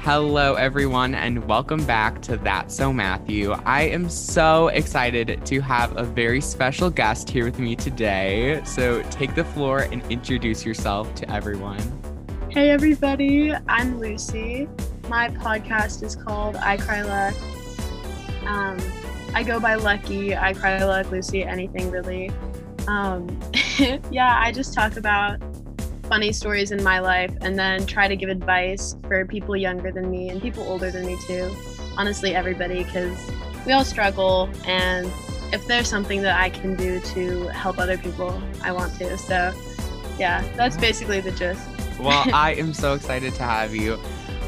Hello, everyone, and welcome back to That's So Matthew. I am so excited to have a very special guest here with me today. So take the floor and introduce yourself to everyone. Hey, everybody. I'm Lucy. My podcast is called I Cry Luck. I go by Lucky, I Cry Luck, Lucy, anything really. I just talk about funny stories in my life and then try to give advice for people younger than me and people older than me too. Honestly, everybody, because we all struggle, and if there's something that I can do to help other people, I want to. So yeah, that's basically the gist. Well, I am so excited to have you.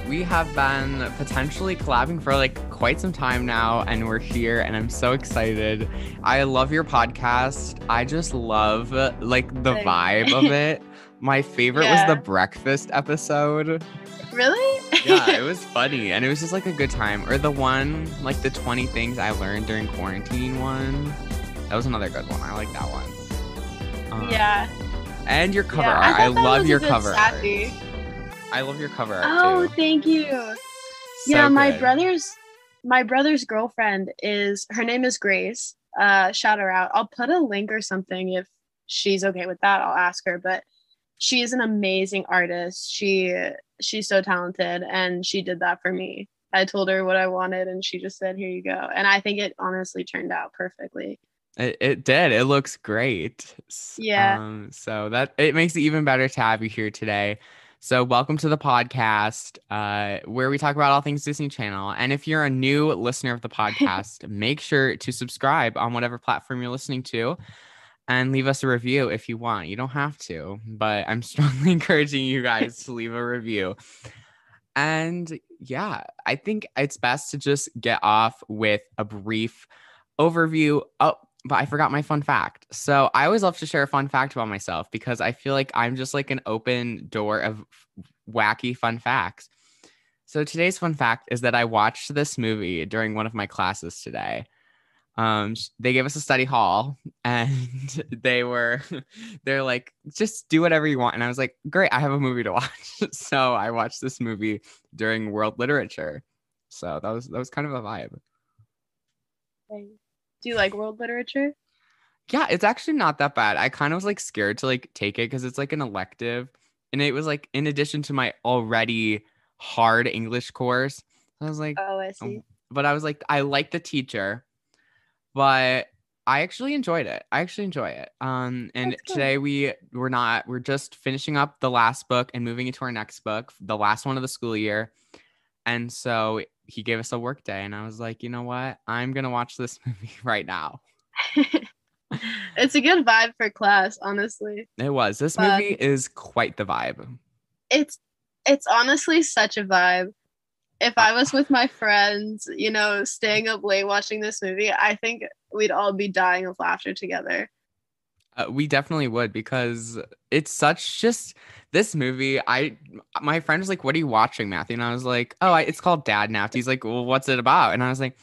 We have been potentially collabing for quite some time now, and we're here, and I'm so excited. I love your podcast. I just love the vibe of it. My favorite was the breakfast episode. Really? Yeah, it was funny, and it was just a good time. Or the one, the 20 things I learned during quarantine one. That was another good one. I like that one. Yeah. And your cover art. I love your cover art. I love your cover art too. Oh, thank you. So my good. brother's girlfriend her name is Grace. Shout her out. I'll put a link or something if she's okay with that. I'll ask her, but she is an amazing artist. She's so talented, and she did that for me. I told her what I wanted, and she just said, "Here you go." And I think it honestly turned out perfectly. It did. It looks great. Yeah. So that it makes it even better to have you here today. So welcome to the podcast, where we talk about all things Disney Channel. And if you're a new listener of the podcast, make sure to subscribe on whatever platform you're listening to. And leave us a review if you want. You don't have to, but I'm strongly encouraging you guys to leave a review. And yeah, I think it's best to just get off with a brief overview. Oh, but I forgot my fun fact. So I always love to share a fun fact about myself because I feel like I'm just an open door of wacky fun facts. So today's fun fact is that I watched this movie during one of my classes today. They gave us a study hall, and they're like, just do whatever you want. And I was like, great, I have a movie to watch. So I watched this movie during world literature. So that was kind of a vibe. Do you like world literature? Yeah, it's actually not that bad. I kind of was scared to take it because it's an elective, and it was in addition to my already hard English course. I was like, oh, I see. But I was like, I like the teacher. But I actually enjoyed it. And today we're just finishing up the last book and moving into our next book, the last one of the school year. And so he gave us a work day, and I was like, you know what? I'm going to watch this movie right now. It's a good vibe for class, honestly. It was. This movie is quite the vibe. It's honestly such a vibe. If I was with my friends, staying up late watching this movie, I think we'd all be dying of laughter together. We definitely would, because it's such just this movie. My friend was like, "What are you watching, Matthew?" And I was like, "Oh, it's called Dadnapped." He's like, "Well, what's it about?" And I was like,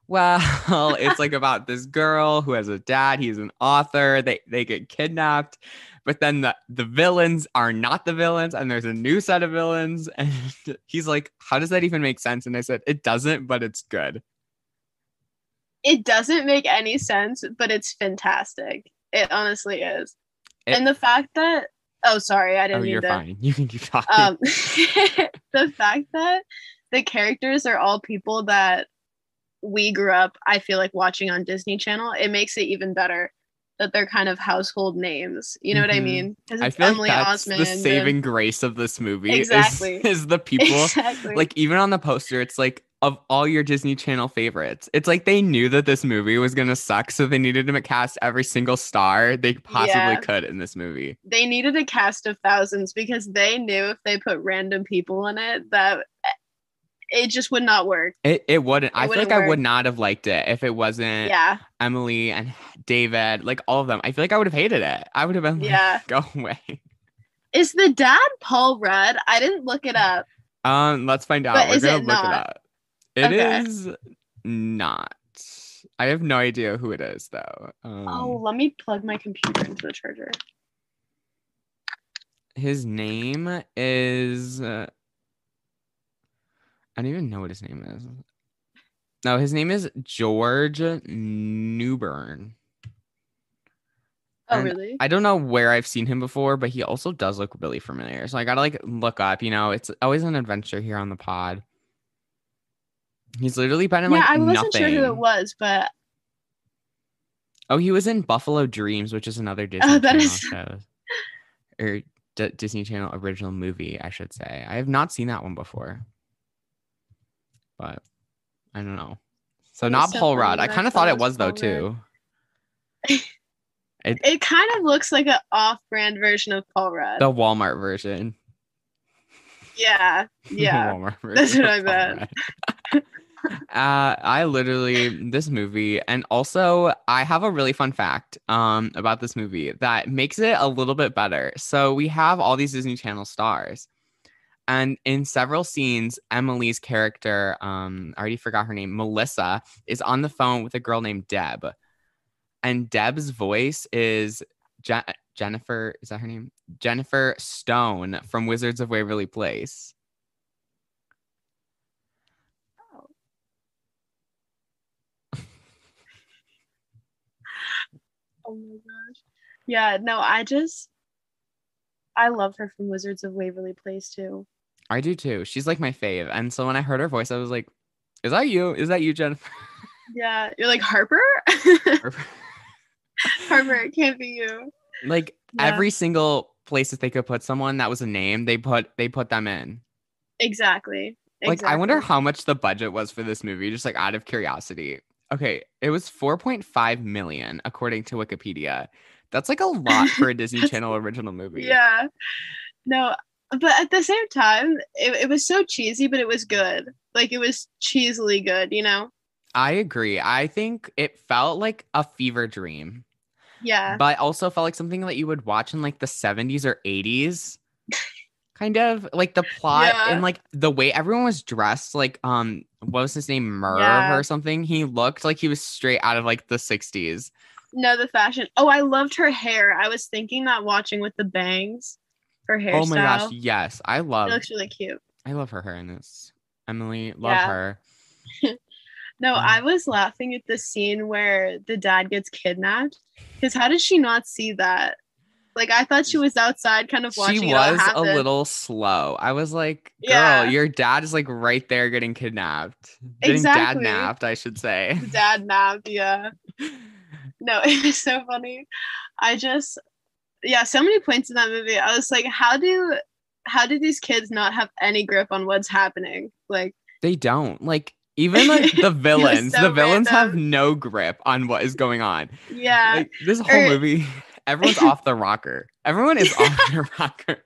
well, it's about this girl who has a dad. He's an author. They get kidnapped, but then the villains are not the villains, and there's a new set of villains. And he's like, how does that even make sense? And I said, it doesn't, but it's good. It doesn't make any sense, but it's fantastic. It honestly is. And the fact that sorry, I didn't mean you're to. Fine. You can keep talking. The fact that the characters are all people that we grew up, I feel like, watching on Disney Channel, it makes it even better that they're kind of household names. You know what I mean? Because it's Emily Osment. The saving grace of this movie exactly is the people. Exactly. Even on the poster, it's of all your Disney Channel favorites. It's they knew that this movie was gonna suck, so they needed to cast every single star they possibly could in this movie. They needed a cast of thousands because they knew if they put random people in it that it just would not work. It wouldn't. I feel I would not have liked it if it wasn't Emily and David, all of them. I feel I would have hated it. I would have been go away. Is the dad Paul Rudd? I didn't look it up. Let's find out. We're gonna look it up. It is not. I have no idea who it is though. Let me plug my computer into the charger. His name is I don't even know what his name is. No, his name is George Newbern. Oh, And really? I don't know where I've seen him before, but he also does look really familiar. So I gotta like look up, it's always an adventure here on the pod. He's literally been in Yeah, like I wasn't sure who it nothing. was, but Oh, he was in Buffalo Dreams, which is another Disney that Channel is show. Or Disney Channel original movie, I should say. I have not seen that one before. But I don't know. So that is not so Paul funny Rudd. I when I kind of thought thought it it was was though Paul Rudd. too. It, It kind of looks like an off-brand version of Paul Rudd. the Walmart version. Yeah, The yeah, Walmart that's version what of I Paul meant. Rudd. I literally this movie, and also I have a really fun fact about this movie that makes it a little bit better. So we have all these Disney Channel stars, and in several scenes, Emily's character, I already forgot her name, Melissa, is on the phone with a girl named Deb, and Deb's voice is Jennifer. Is that her name? Jennifer Stone from Wizards of Waverly Place. Oh my gosh. Yeah, no, I love her from Wizards of Waverly Place too. I do too. She's like my fave. And so when I heard her voice, I was like, is that you? Is that you, Jennifer? Yeah, you're like Harper? Harper, it can't be you. Like Yeah, every single place that they could put someone that was a name, they put them in. exactly. Like I wonder Exactly. how much the budget was for this movie, just like out of curiosity. Okay, it was 4.5 million according to Wikipedia. That's like a lot for a Disney That's, Channel original movie. yeah. No, but at the same time, it was so cheesy, but it was good. Like it was cheesily good, you know? I agree. I think it felt like a fever dream, Yeah. but also felt like something that you would watch in like the 70s or 80s. Kind of like the plot and Yeah. like the way everyone was dressed, like what was his name, Merv Yeah. or something. He looked like he was straight out of like the 60s. No, the fashion. Oh, I loved her hair. I was thinking that watching with the bangs, her Oh my gosh, hairstyle. yes, It looks really cute. I love her hair in this. Emily, love Yeah. her. No, Um, I was laughing at the scene where the dad gets kidnapped. Because how did she not see that? Like, I thought she was outside kind of she watching it all was a happen. little slow. I was like, girl, Yeah, your dad is like right there getting kidnapped, getting dad exactly. napped, I should say. The dad napped. Yeah. No, it was so funny. I just, yeah, so many points in that movie. I was like, how do these kids not have any grip on what's happening? Like, They don't. Like even like it the was villains, the so villains have random. no grip on what is going on. Yeah. Like this whole Or movie, everyone's off the rocker. Everyone is off their rocker.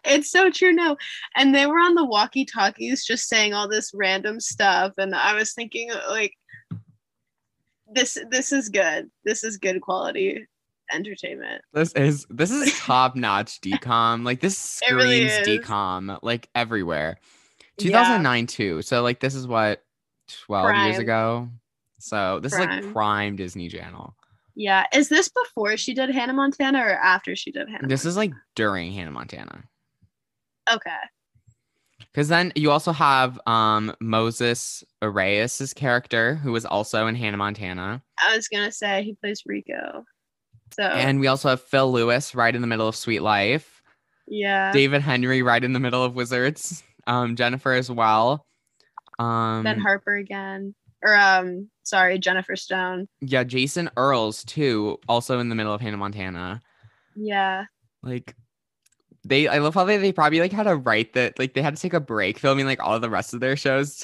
it's so true. No. And they were on the walkie talkies just saying all this random stuff. And I was thinking, like, this is good. This is good quality entertainment. This is top-notch DCOM. Like this It really screams is. DCOM like everywhere. Yeah. 2009 too. So like this is what 12 years Prime. ago. So this is like Prime. prime Disney Channel. Yeah. Is this before she did Hannah Montana or after she did Hannah This is Montana? like during Hannah Montana. Okay. Because then you also have Moses Arias's character, who was also in Hannah Montana. I was gonna say he plays Rico. So And we also have Phil Lewis right in the middle of Sweet Life. yeah. David Henry right in the middle of Wizards. Jennifer as well. Ben Um, Harper again. Or sorry, Jennifer Stone. yeah, Jason Earles too, also in the middle of Hannah Montana. Yeah. Like I love how they probably like had to write that, like they had to take a break filming like all of the rest of their shows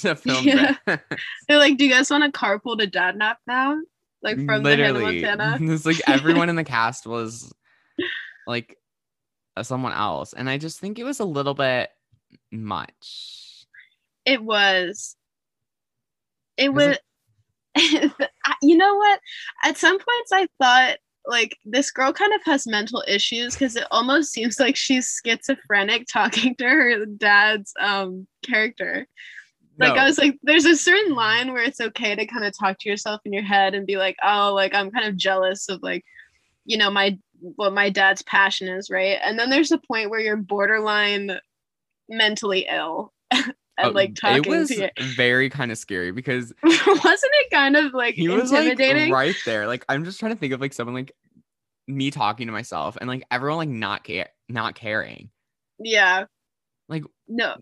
to film Yeah. this. They're like, do you guys want to carpool to Dadnapped now? Like from the Hannah Literally, Montana. it's like everyone in the cast was like someone else, and I just think it was a little bit much. It was. It It was was. like, You know what? At some points, I thought like this girl kind of has mental issues because it almost seems like she's schizophrenic talking to her dad's character. Like I no, was like, there's a certain line where it's okay to kind of talk to yourself in your head and be like, oh, like I'm kind of jealous of like, what my dad's passion is, right? And then there's a point where you're borderline mentally ill. and like It talking to was you. very kind of scary because Wasn't it kind of like he was like intimidating? right there. Like I'm just trying to think of like someone like me talking to myself and like everyone like not caring. Yeah. Like No.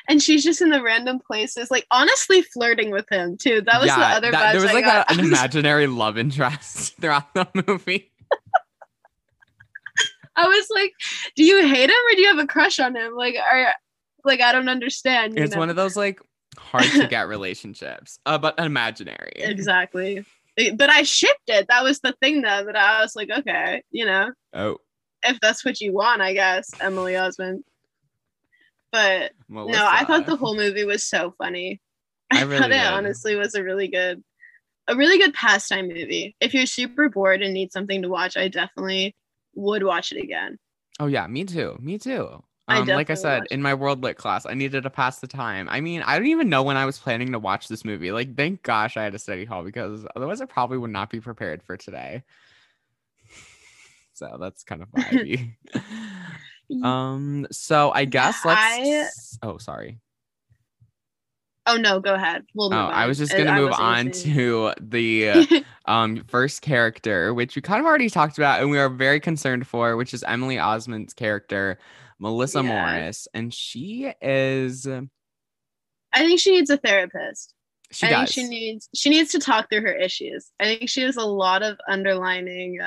And she's just in the random places, like honestly flirting with him too. That was the yeah, other that there vibes was I like got. an imaginary love interest throughout the movie. I was like, do you hate him or do you have a crush on him? Like, I don't understand. It's one of those like hard to get relationships, but imaginary. Exactly. But I shipped it. That was the thing though, that I was like, okay, Oh, if that's what you want, I guess, Emily Osment. But Melissa. no, I thought the whole movie was so funny. I really thought it did. honestly was a really good pastime movie. If you're super bored and need something to watch, I definitely would watch it again. Oh yeah, me too. Me too. Like I said, in my world lit class, I needed to pass the time. I mean, I don't even know when I was planning to watch this movie. Like, thank gosh I had a study hall because otherwise I probably would not be prepared for today. So that's kind of vibey. So I guess oh, sorry. Oh no, go ahead. We'll move on. I was just gonna move on to the first character, which we kind of already talked about and we are very concerned for, which is Emily Osment's character, Melissa Morris. And she is I think she needs a therapist. She does. Think she needs to talk through her issues. I think she has a lot of underlining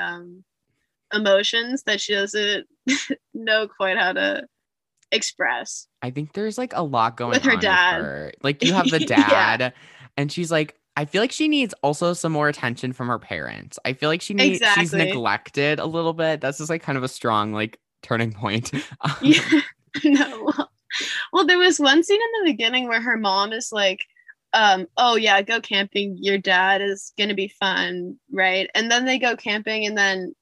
emotions that she doesn't know quite how to express. I think there's like a lot going with her on dad. With her. Like you have the dad and she's like, I feel like she needs also some more attention from her parents. I feel like she's neglected a little bit. That's just like kind of a strong like turning point. No. Well, there was one scene in the beginning where her mom is like, oh yeah, go camping. Your dad is gonna be fun, right? And then they go camping and then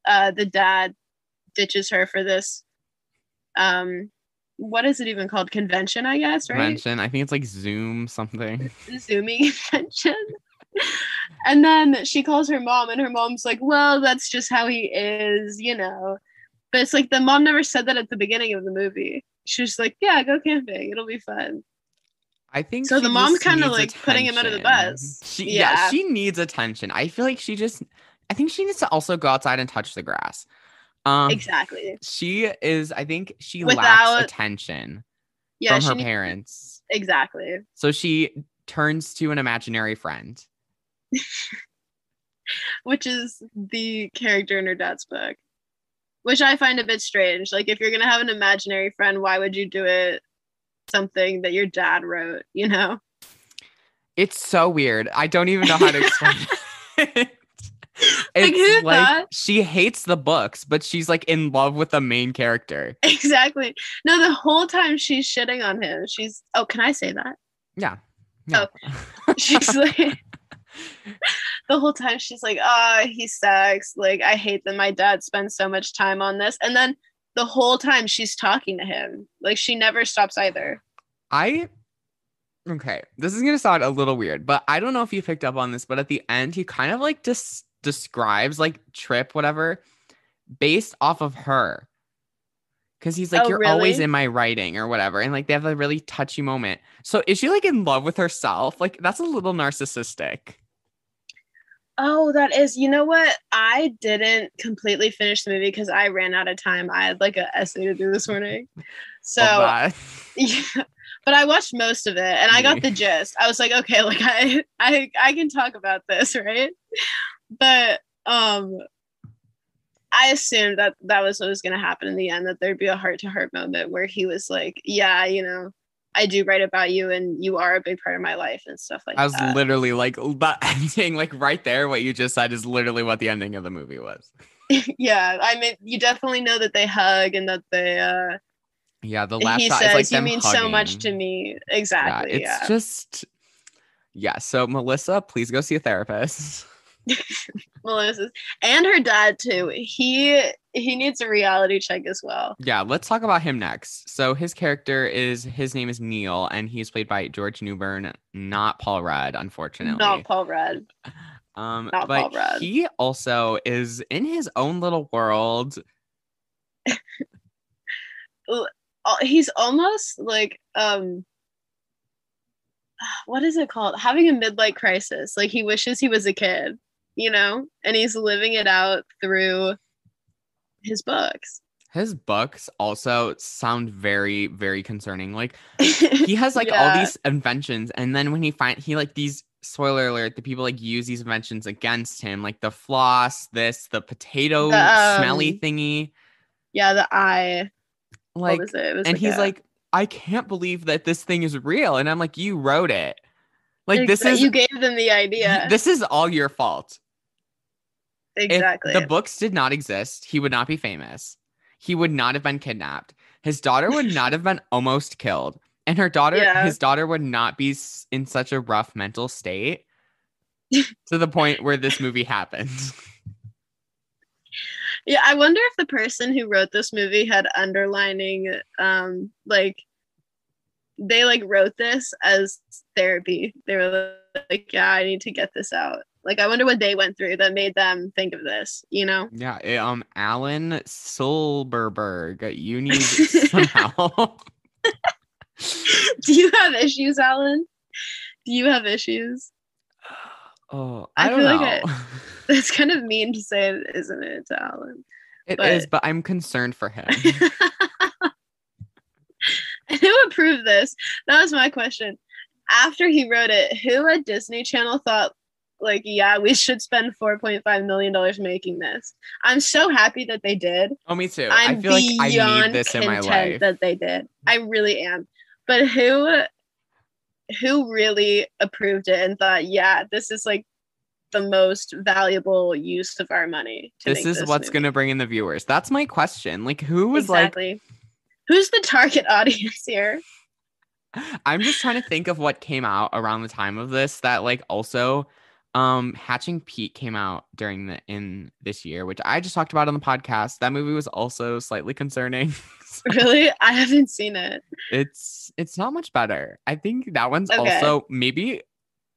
the dad ditches her for this what is it even called? Convention, I guess, right? Convention. I think it's like Zoom something. Zooming convention. And then she calls her mom and her mom's like, well, that's just how he is, But it's like the mom never said that at the beginning of the movie. She was like, yeah, go camping. It'll be fun. I think so. The mom's kind of like putting him under the bus. She needs attention. I feel like I think she needs to also go outside and touch the grass. Exactly. I think she lacks attention from her parents. Exactly. So she turns to an imaginary friend. Which is the character in her dad's book. Which I find a bit strange. Like, if you're going to have an imaginary friend, why would you do it something that your dad wrote, It's so weird. I don't even know how to explain it. It's like she hates the books, but she's like in love with the main character. Exactly. No, the whole time she's shitting on him. Oh, can I say that? Yeah. Oh, she's like, the whole time she's like, he sucks. Like, I hate that my dad spends so much time on this. And then the whole time she's talking to him. Like, she never stops either. Okay, this is going to sound a little weird, but I don't know if you picked up on this, but at the end, he kind of like describes like Trip, whatever, based off of her. Because he's like, you're always in my writing or whatever. And like, they have a really touchy moment. So is she like in love with herself? Like, that's a little narcissistic. Oh, that is, you know what? I didn't completely finish the movie because I ran out of time. I had like an essay to do this morning. So, yeah, but I watched most of it and I got the gist. I was like, okay, like I can talk about this, right? But I assumed that was what was going to happen in the end, that there'd be a heart-to-heart moment where he was like, yeah, I do write about you and you are a big part of my life and stuff like that. I was literally like, that ending, like right there, what you just said is literally what the ending of the movie was. Yeah, I mean, you definitely know that they hug and that they the last shot is like them you mean hugging. So much to me. Exactly. Yeah, it's just so Melissa, please go see a therapist. Melissa's and her dad too. He needs a reality check as well. Yeah, let's talk about him next. So his name is Neil, and he's played by George Newbern, not Paul Rudd, unfortunately. Not Paul Rudd. But Paul Rudd. He also is in his own little world. he's almost like what is it called? Having a midlife crisis. Like he wishes he was a kid, and he's living it out through his books. His books also sound very, very concerning. Like he has like all these inventions, and then when he like these, spoiler alert, the people like use these inventions against him, like the floss, the potato smelly thingy. Yeah, the eye. Like, what was it? It was and like he's like, I can't believe that this thing is real. And I'm like, you wrote it. Like you gave them the idea. This is all your fault. Exactly. If the books did not exist, he would not be famous. He would not have been kidnapped. His daughter would not have been almost killed. And his daughter would not be in such a rough mental state to the point where this movie happened. Yeah, I wonder if the person who wrote this movie had underlining, like, they like wrote this as therapy. They were like, yeah, I need to get this out. Like, I wonder what they went through that made them think of this, Yeah, Alan Silberberg, you need some help. Do you have issues, Alan? Do you have issues? Oh, I don't know. It's kind of mean to say it, isn't it, to Alan? It is, but I'm concerned for him. Who approved this? That was my question. After he wrote it, who at Disney Channel thought, like, yeah, we should spend $4.5 million making this? I'm so happy that they did. Oh, me too. I feel like I need this in my life. That they did. I really am. But who really approved it and thought, yeah, this is like the most valuable use of our money? This is what's going to bring in the viewers. That's my question. Like, who was exactly. Who's the target audience here? I'm just trying to think of what came out around the time of this that like also Hatching Pete came out in this year, which I just talked about on the podcast. That movie was also slightly concerning. Really? I haven't seen it. It's not much better. I think that one's also maybe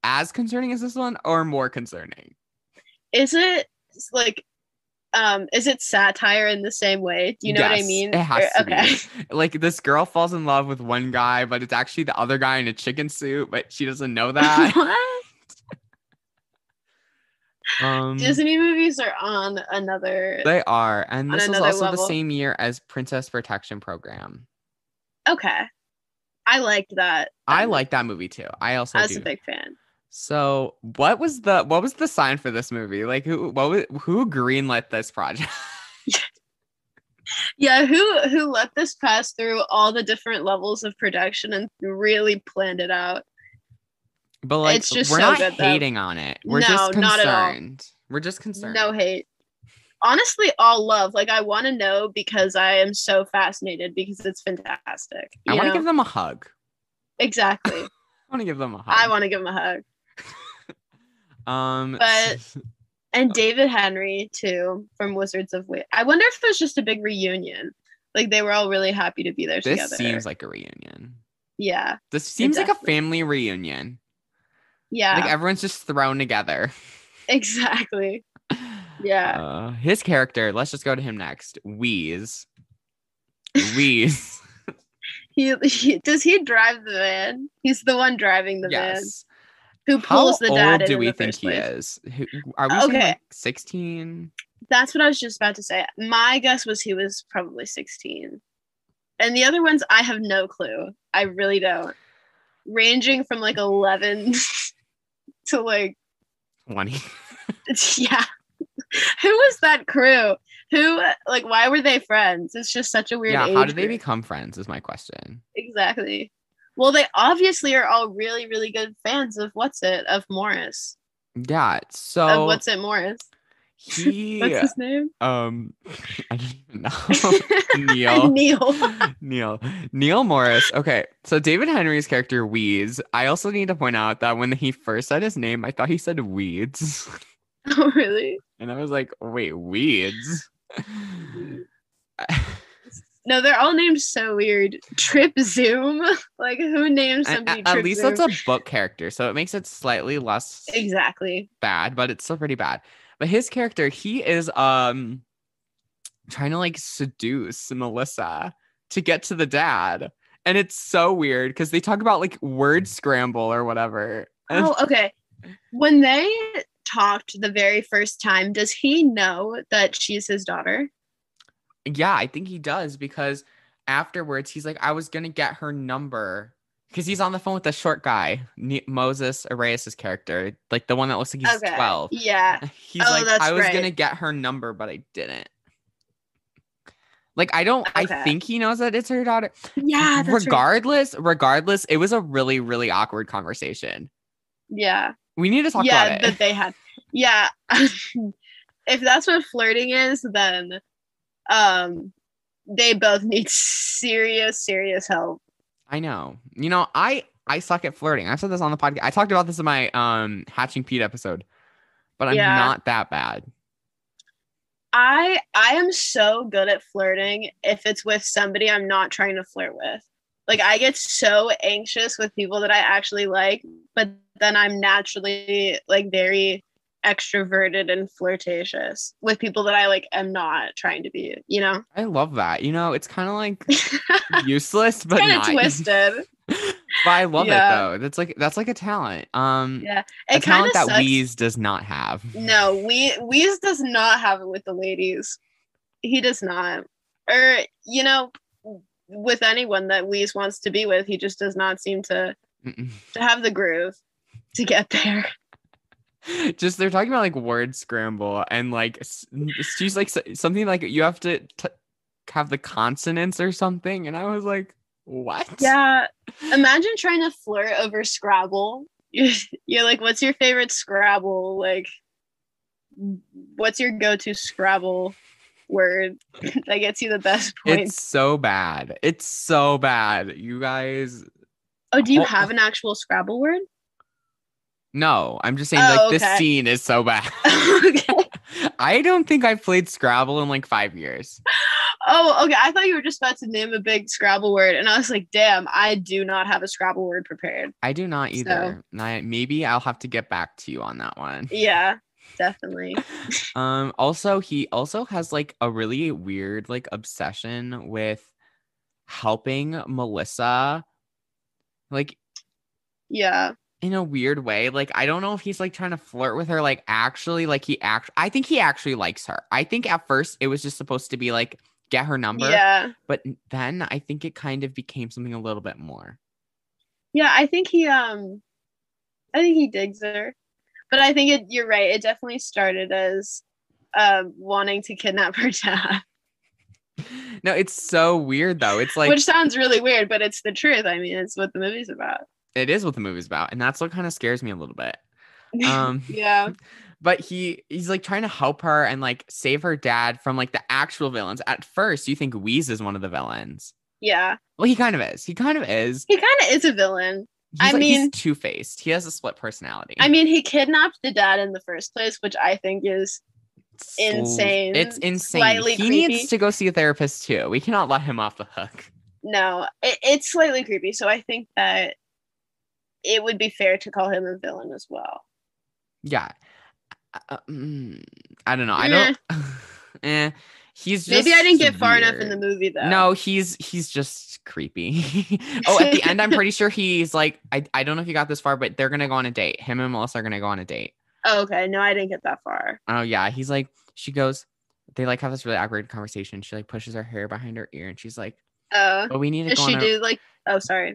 as concerning as this one or more concerning. Is it like is it satire in the same way? Do you know what I mean? It has to be. Like this girl falls in love with one guy, but it's actually the other guy in a chicken suit, but she doesn't know that. What? Disney movies are on another. They are, and this is also level. The same year as Princess Protection Program. Okay, I liked that. I like that movie too. I was a big fan. So, what was the sign for this movie? Like, who greenlit this project? Yeah, who let this pass through all the different levels of production and really planned it out? But like, it's just we're so not good, hating on it. We're just concerned. Not at all. We're just concerned. No hate. Honestly, all love. Like, I want to know because I am so fascinated because it's fantastic. I want to give them a hug. Exactly. I want to give them a hug. I want to give them a hug. And David Henry too from Wizards of Waste. I wonder if it was just a big reunion. Like they were all really happy to be there together. This seems like a reunion. Yeah. This seems like a family reunion. Yeah. Like everyone's just thrown together. Exactly. Yeah. His character, let's just go to him next. Wheeze. Does he drive the van? He's the one driving the van. Who pulls the dad in? How old do we think he is? Are we saying like 16? That's what I was just about to say. My guess was he was probably 16. And the other ones, I have no clue. I really don't. Ranging from like 11 to like 20. Yeah. Who was that crew? Who, like, why were they friends? It's just such a weird age how did they group. become friends is my question. Exactly. Well, they obviously are all really, really good fans of of Morris. Yeah, so... Of Morris? What's his name? I don't even know. Neil Morris. Okay, so David Henry's character Weeds. I also need to point out that when he first said his name, I thought he said Weeds. Oh, really? And I was like, wait, Weeds? No, they're all named so weird. Trip Zoom? Like, who names somebody Trip At least Zoom? that's a book character, so it makes it slightly less bad, but it's still pretty bad. But his character, he is trying to like seduce Melissa to get to the dad. And it's so weird because they talk about like word scramble or whatever. Oh, okay. When they talked the very first time, does he know that she's his daughter? Yeah, I think he does because afterwards he's like, I was gonna get her number because he's on the phone with the short guy, Moses Arias' character, like the one that looks like he's Okay. 12. Yeah. He's Oh, like, that's I was right. gonna get her number, but I didn't. Like, I Okay. think he knows that it's her daughter. Yeah, that's right. Regardless, it was a really, really awkward conversation. Yeah. We need to talk about it. That they had. Yeah. If that's what flirting is, then they both need serious help. I know. You know, I suck at flirting. I've said this on the podcast. I talked about this in my Hatching Pete episode, but I'm not that bad. I am so good at flirting if it's with somebody I'm not trying to flirt with. Like, I get so anxious with people that I actually like, but then I'm naturally like very extroverted and flirtatious with people that I like am not trying to be, you know? I love that. You know, it's kind of like useless, but kind of not twisted. But I love it though. That's like a talent. Yeah, a talent that Weez does not have. No, Weez does not have it with the ladies. He does not. Or, you know, with anyone that Weez wants to be with, he just does not seem to have the groove to get there. Just they're talking about like word scramble and like she's like something like you have to have the consonants or something, and I was like, what? Yeah, imagine trying to flirt over Scrabble. You're like, what's your favorite Scrabble? Like, what's your go-to Scrabble word that gets you the best points? It's so bad. It's so bad, you guys. Oh, do you have an actual Scrabble word? No, I'm just saying like this scene is so bad. Okay. I don't think I've played Scrabble in like 5 years. Oh, okay. I thought you were just about to name a big Scrabble word, and I was like, damn, I do not have a Scrabble word prepared. I do not either. So. Maybe I'll have to get back to you on that one. Yeah, definitely. Also, he also has like a really weird like obsession with helping Melissa. Like, yeah. In a weird way. Like, I don't know if he's like trying to flirt with her. Like, actually, like I think he actually likes her. I think at first it was just supposed to be like, get her number. Yeah. But then I think it kind of became something a little bit more. Yeah, I think he digs her. But I think you're right. It definitely started as wanting to kidnap her dad. No, it's so weird though. It's like, which sounds really weird, but it's the truth. I mean, it's what the movie's about. It is what the movie's about, and that's what kind of scares me a little bit. Yeah. But he's like trying to help her and like save her dad from like the actual villains. At first, you think Weez is one of the villains. Yeah. Well, he kind of is. He kind of is a villain. He's two-faced. He has a split personality. I mean, he kidnapped the dad in the first place, which I think is insane. It's insane. Slightly he creepy. Needs to go see a therapist too. We cannot let him off the hook. No, it's slightly creepy. So I think that it would be fair to call him a villain as well. Yeah. I don't know. I don't. He's just maybe I didn't get far enough in the movie though. No, he's just creepy. Oh, at the end, I'm pretty sure he's like, I don't know if you got this far, but they're gonna go on a date. Him and Melissa are gonna go on a date. Oh, okay. No, I didn't get that far. Oh yeah, he's like, she goes, they like have this really awkward conversation. She like pushes her hair behind her ear, and she's like, but we need to go on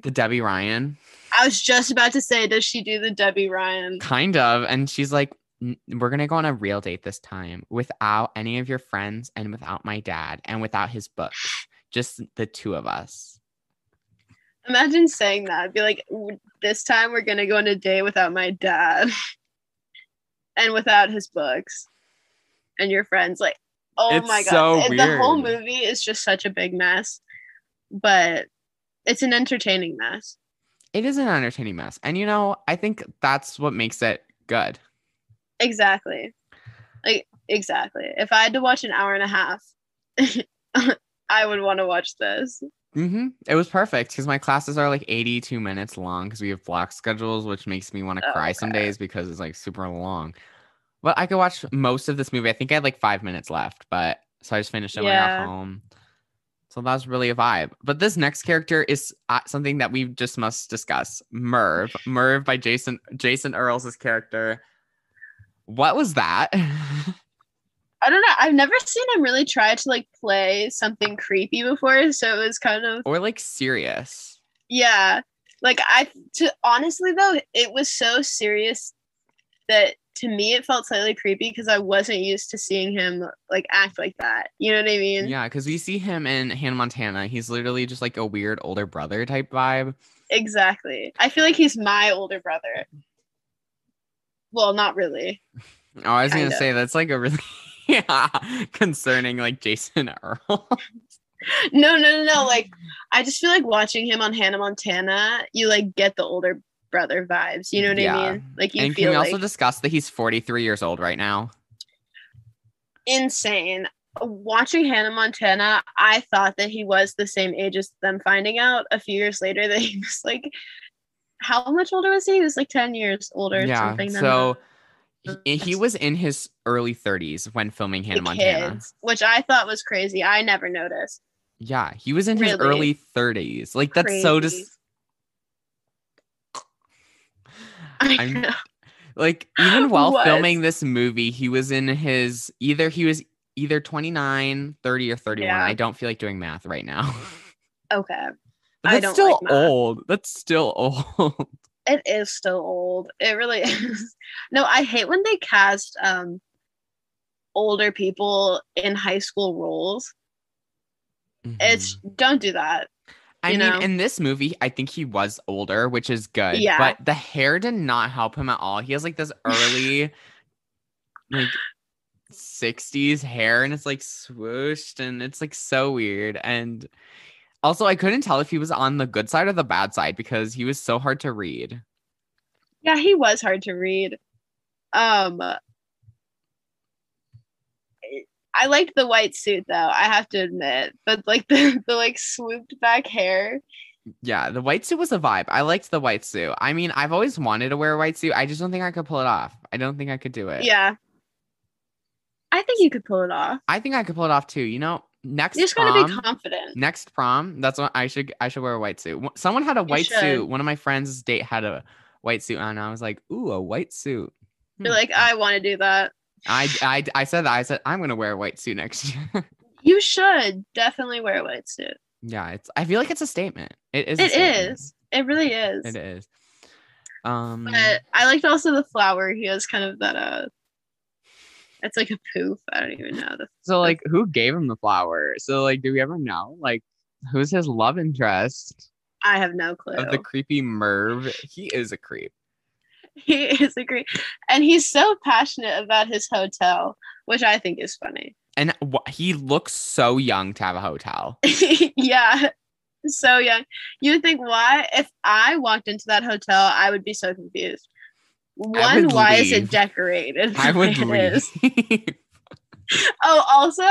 the Debbie Ryan. I was just about to say, does she do the Debbie Ryan? Kind of. And she's like, we're going to go on a real date this time without any of your friends and without my dad and without his books. Just the two of us. Imagine saying that. Be like, this time we're going to go on a date without my dad and without his books and your friends. Like, oh my God. So weird. The whole movie is just such a big mess, but it's an entertaining mess. It is an entertaining mess. And, you know, I think that's what makes it good. Exactly. Exactly. If I had to watch an hour and a half, I would want to watch this. It was perfect because my classes are like 82 minutes long because we have block schedules, which makes me want to cry some days because it's like super long. But I could watch most of this movie. I think I had like 5 minutes left, but so I just finished it when I got home. So that's really a vibe. But this next character is something that we just must discuss. Merv. Merv by Jason Earles' character. What was that? I don't know. I've never seen him really try to like play something creepy before, so it was kind of Or like serious. yeah. Like honestly though, it was so serious that to me it felt slightly creepy because I wasn't used to seeing him like act like that. You know what I mean? Yeah, because we see him in Hannah Montana. He's literally just like a weird older brother type vibe. Exactly. I feel like he's my older brother. Well, not really. Oh, I was Kind gonna of. say that's like a really concerning like Jason Earl. No. Like, I just feel like watching him on Hannah Montana, you like get the older brother vibes. You know what I mean? Like, you And feel can we like also discuss that he's 43 years old right now? insane. Watching Hannah Montana, I thought that he was the same age as them, finding out a few years later that he was like, how much older was he? He was like 10 years older or Yeah. something than So he was in his early 30s when filming the Hannah Montana. kids, which I thought was crazy. I never noticed. Yeah, he was in his Really? early 30s. Like that's so Crazy. I'm like even while What? filming this movie, he was in his he was either 29, 30 or 31. Yeah. I don't feel like doing math right now. Okay. But I that's don't still like math. old. That's still old. It is still old. It really is. No, I hate when they cast older people in high school roles. It's don't do that. I You mean, know? in this movie, I think he was older, which is good. Yeah. But the hair did not help him at all. He has like this early, like 60s hair, and it's like swooshed, and it's like so weird. And also, I couldn't tell if he was on the good side or the bad side because he was so hard to read. Yeah, he was hard to read. I liked the white suit though, I have to admit. But like the like swooped back hair. Yeah, the white suit was a vibe. I liked the white suit. I mean, I've always wanted to wear a white suit. I just don't think I could pull it off. I don't think I could do it. Yeah. I think you could pull it off. I think I could pull it off too. You know, You just gotta be confident. next prom, that's what I should wear a white suit. Someone had a white suit. One of my friends' date had a white suit on. And I was like, ooh, a white suit. You're like, I want to do that. I said that. I said I'm gonna wear a white suit next year. You should definitely wear a white suit. Yeah, I feel like it's a statement. It is. It is. It really is. It is. But I liked also the flower. He has kind of that it's like a poof. I don't even know. So like who gave him the flower? So like do we ever know? Like who's his love interest? I have no clue. Of the creepy Merv. He is a creep. He is a creep. And he's so passionate about his hotel, which I think is funny. And he looks so young to have a hotel. Yeah. So young. You would think, why? If I walked into that hotel, I would be so confused. One, why is it decorated? I would leave. Oh, also,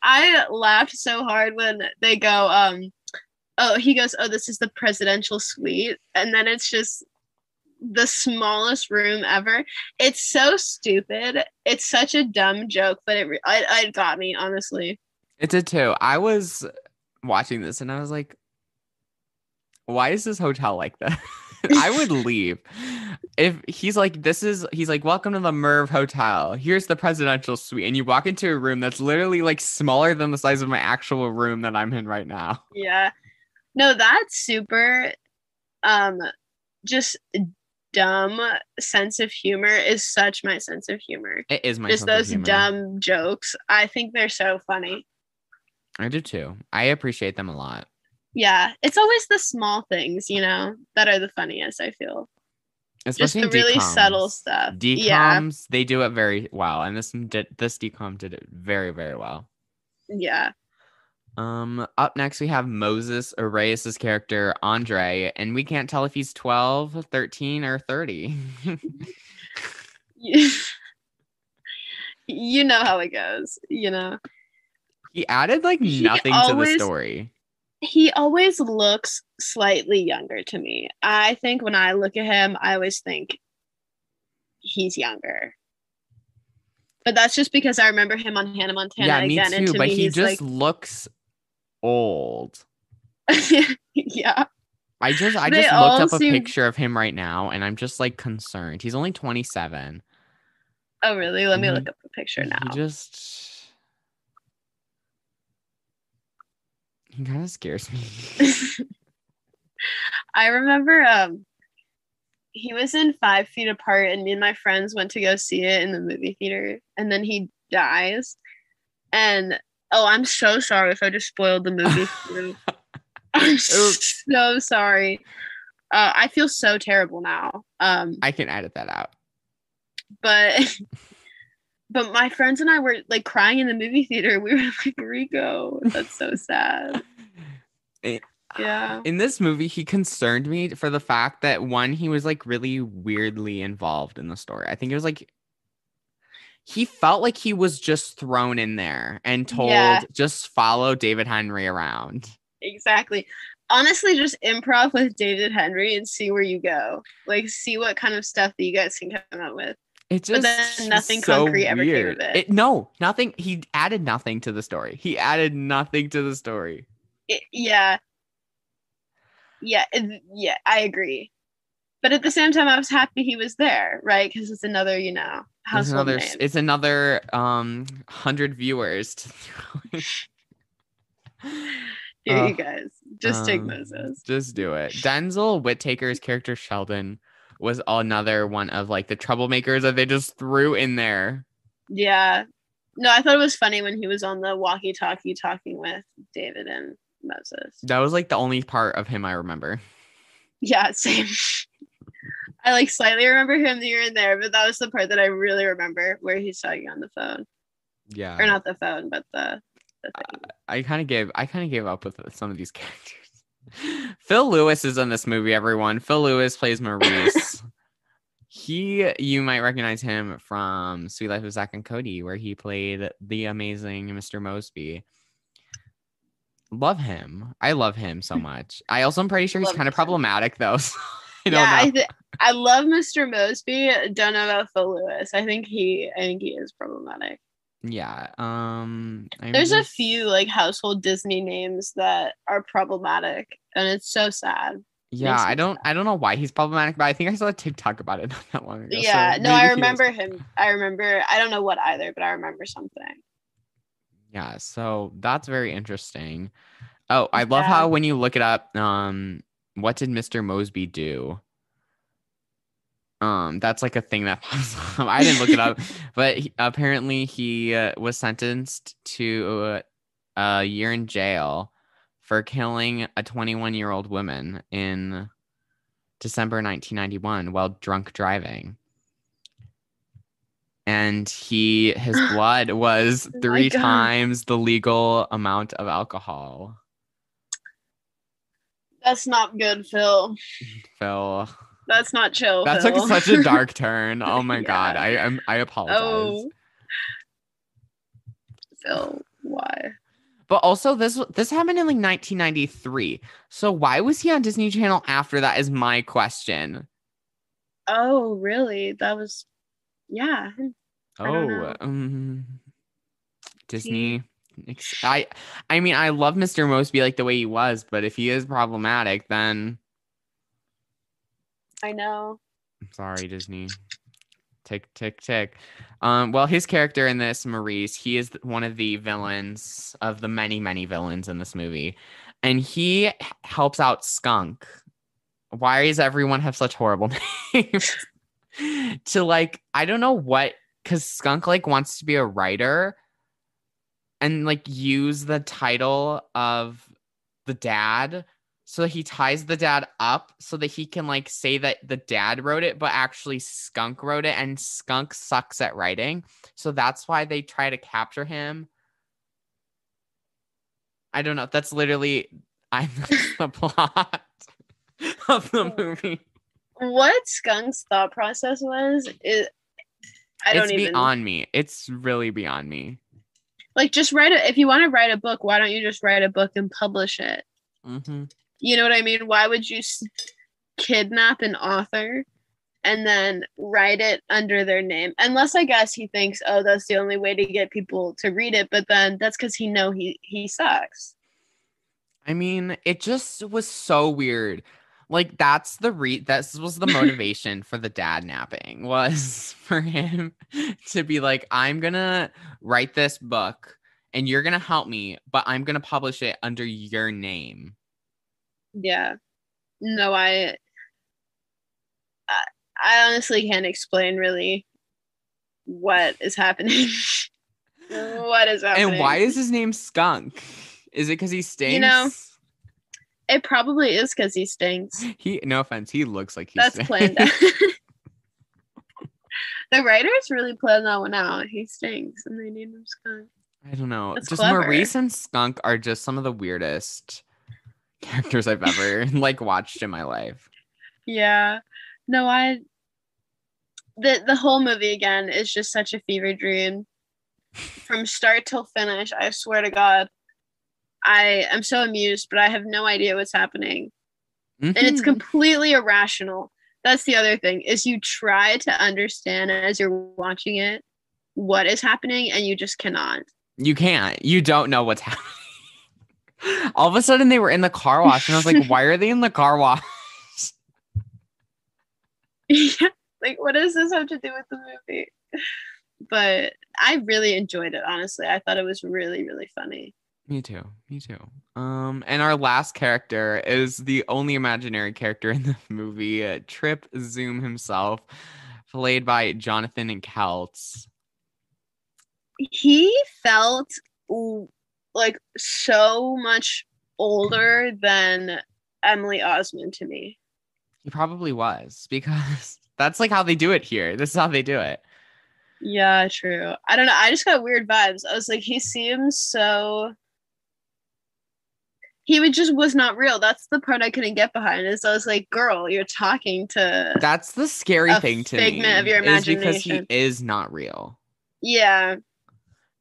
I laughed so hard when they go, he goes, oh, this is the presidential suite. And then it's just the smallest room ever. It's so stupid. It's such a dumb joke, but it got me, honestly. It did too. I was watching this and I was like, why is this hotel like that? I would leave. If he's like, welcome to the Merv Hotel. Here's the presidential suite. And you walk into a room that's literally like smaller than the size of my actual room that I'm in right now. Yeah. No, that's super just dumb sense of humor is such my sense of humor. It is my just sense those of humor. Dumb jokes. I think they're so funny. I do too. I appreciate them a lot. Yeah, it's always the small things, you know, that are the funniest, I feel. Especially just the really subtle stuff. DCOMs, they do it very well. And this DCOM did it very, very well. Yeah. Up next, we have Moses Arias' character, Andre. And we can't tell if he's 12, 13, or 30. You know how it goes, you know. He added like nothing to the story. He always looks slightly younger to me. I think when I look at him, I always think he's younger. But that's just because I remember him on Hannah Montana. Yeah, me too. But he just looks old. Yeah. I just They looked all up a seem. picture of him right now, and I'm just like concerned. He's only 27. Oh, really? Let And me look up the picture he now. kind of scares me. I remember he was in 5 Feet Apart, and me and my friends went to go see it in the movie theater, and then he dies. And oh, I'm so sorry if I just spoiled the movie for you. I'm so sorry. I feel so terrible now. I can edit that out. But my friends and I were like crying in the movie theater. We were like, Rico, that's so sad. Yeah. In this movie, he concerned me for the fact that one, he was like really weirdly involved in the story. I think it was like he felt like he was just thrown in there and told just follow David Henry around. Exactly. Honestly, just improv with David Henry and see where you go. Like, see what kind of stuff that you guys can come up with. It just but then nothing so concrete ever came of it. No, nothing. He added nothing to the story. Yeah. I agree. But at the same time, I was happy he was there, right? Because it's another, household name. It's another 100 viewers to throw. Here, you guys, just take Moses. Just do it. Denzel Whittaker's character Sheldon was another one of like the troublemakers that they just threw in there. Yeah. No, I thought it was funny when he was on the walkie-talkie talking with David and Moses. That was like the only part of him I remember. Yeah, same. I like slightly remember him here and there, but that was the part that I really remember where he's talking on the phone. Yeah. Or not the phone, but the thing. I kind of gave up with some of these characters. Phil Lewis is in this movie, everyone. Phil Lewis plays Maurice. You might recognize him from Sweet Life of Zack and Cody, where he played the amazing Mr. Mosby. Love him. I love him so much. I also am pretty sure he's kind of problematic, though. So I love Mr. Mosby. Don't know about Phil Lewis. I think he is problematic. Yeah. There's a few like household Disney names that are problematic, and it's so sad. Yeah, I don't know why he's problematic, but I think I saw a TikTok about it not that long ago. Yeah, so no, I remember him. I don't know what either, but I remember something. Yeah, so that's very interesting. Oh, I love how when you look it up, what did Mr. Mosby do? That's like a thing that pops up. I didn't look it up, but apparently he was sentenced to a year in jail for killing a 21-year-old woman in December 1991 while drunk driving. And his blood was 3 times the legal amount of alcohol. That's not good, Phil. That's not chill. That took such a dark turn. Oh my God. I apologize. Oh. Phil, why? But also this happened in like 1993. So why was he on Disney Channel after that is my question. Oh, really? That was Disney. I mean, I love Mr. Mosby like the way he was, but if he is problematic, then I know. I'm sorry, Disney. Tick, tick, tick. Well, his character in this, Maurice, he is one of the villains of the many, many villains in this movie. And he helps out Skunk. Why does everyone have such horrible names? To like, I don't know what, because Skunk like wants to be a writer and like use the title of the dad. So he ties the dad up so that he can like say that the dad wrote it, but actually Skunk wrote it, and Skunk sucks at writing. So that's why they try to capture him. I don't know. That's literally the plot of the movie. What Skunk's thought process was, it's beyond me. It's really beyond me. Like, just write it. If you want to write a book, why don't you just write a book and publish it? Mm-hmm. You know what I mean? Why would you kidnap an author and then write it under their name? Unless I guess he thinks, oh, that's the only way to get people to read it. But then that's because he sucks. I mean, it just was so weird. Like this was the motivation for the dad napping was for him to be like, I'm gonna write this book and you're gonna help me, but I'm gonna publish it under your name. Yeah. No, I honestly can't explain really what is happening. What is happening? And why is his name Skunk? Is it because he stinks? You know, it probably is because he stinks. No offense, he looks like he That's stinks. planned out. The writers really planned that one out. He stinks, and they named him Skunk. I don't know. That's just clever. Maurice and Skunk are just some of the weirdest characters I've ever like watched in my life. Yeah. No, the whole movie again is just such a fever dream. From start till finish, I swear to God. I am so amused, but I have no idea what's happening. Mm-hmm. And it's completely irrational. That's the other thing, is you try to understand as you're watching it what is happening, and you just cannot. You can't. You don't know what's happening. All of a sudden, they were in the car wash, and I was like, why are they in the car wash? Yeah, like, what does this have to do with the movie? But I really enjoyed it, honestly. I thought it was really, really funny. Me too. And our last character is the only imaginary character in the movie, Trip Zoom himself, played by Jonathan and Kelts. He felt like so much older than Emily Osment to me. He probably was, because that's like how they do it here. This is how they do it. Yeah, true. I don't know. I just got weird vibes. I was like, he seems so... was not real. That's the part I couldn't get behind. Is I was like, girl, you're talking to... That's the scary thing to me. A figment of your imagination. Is because he is not real. Yeah.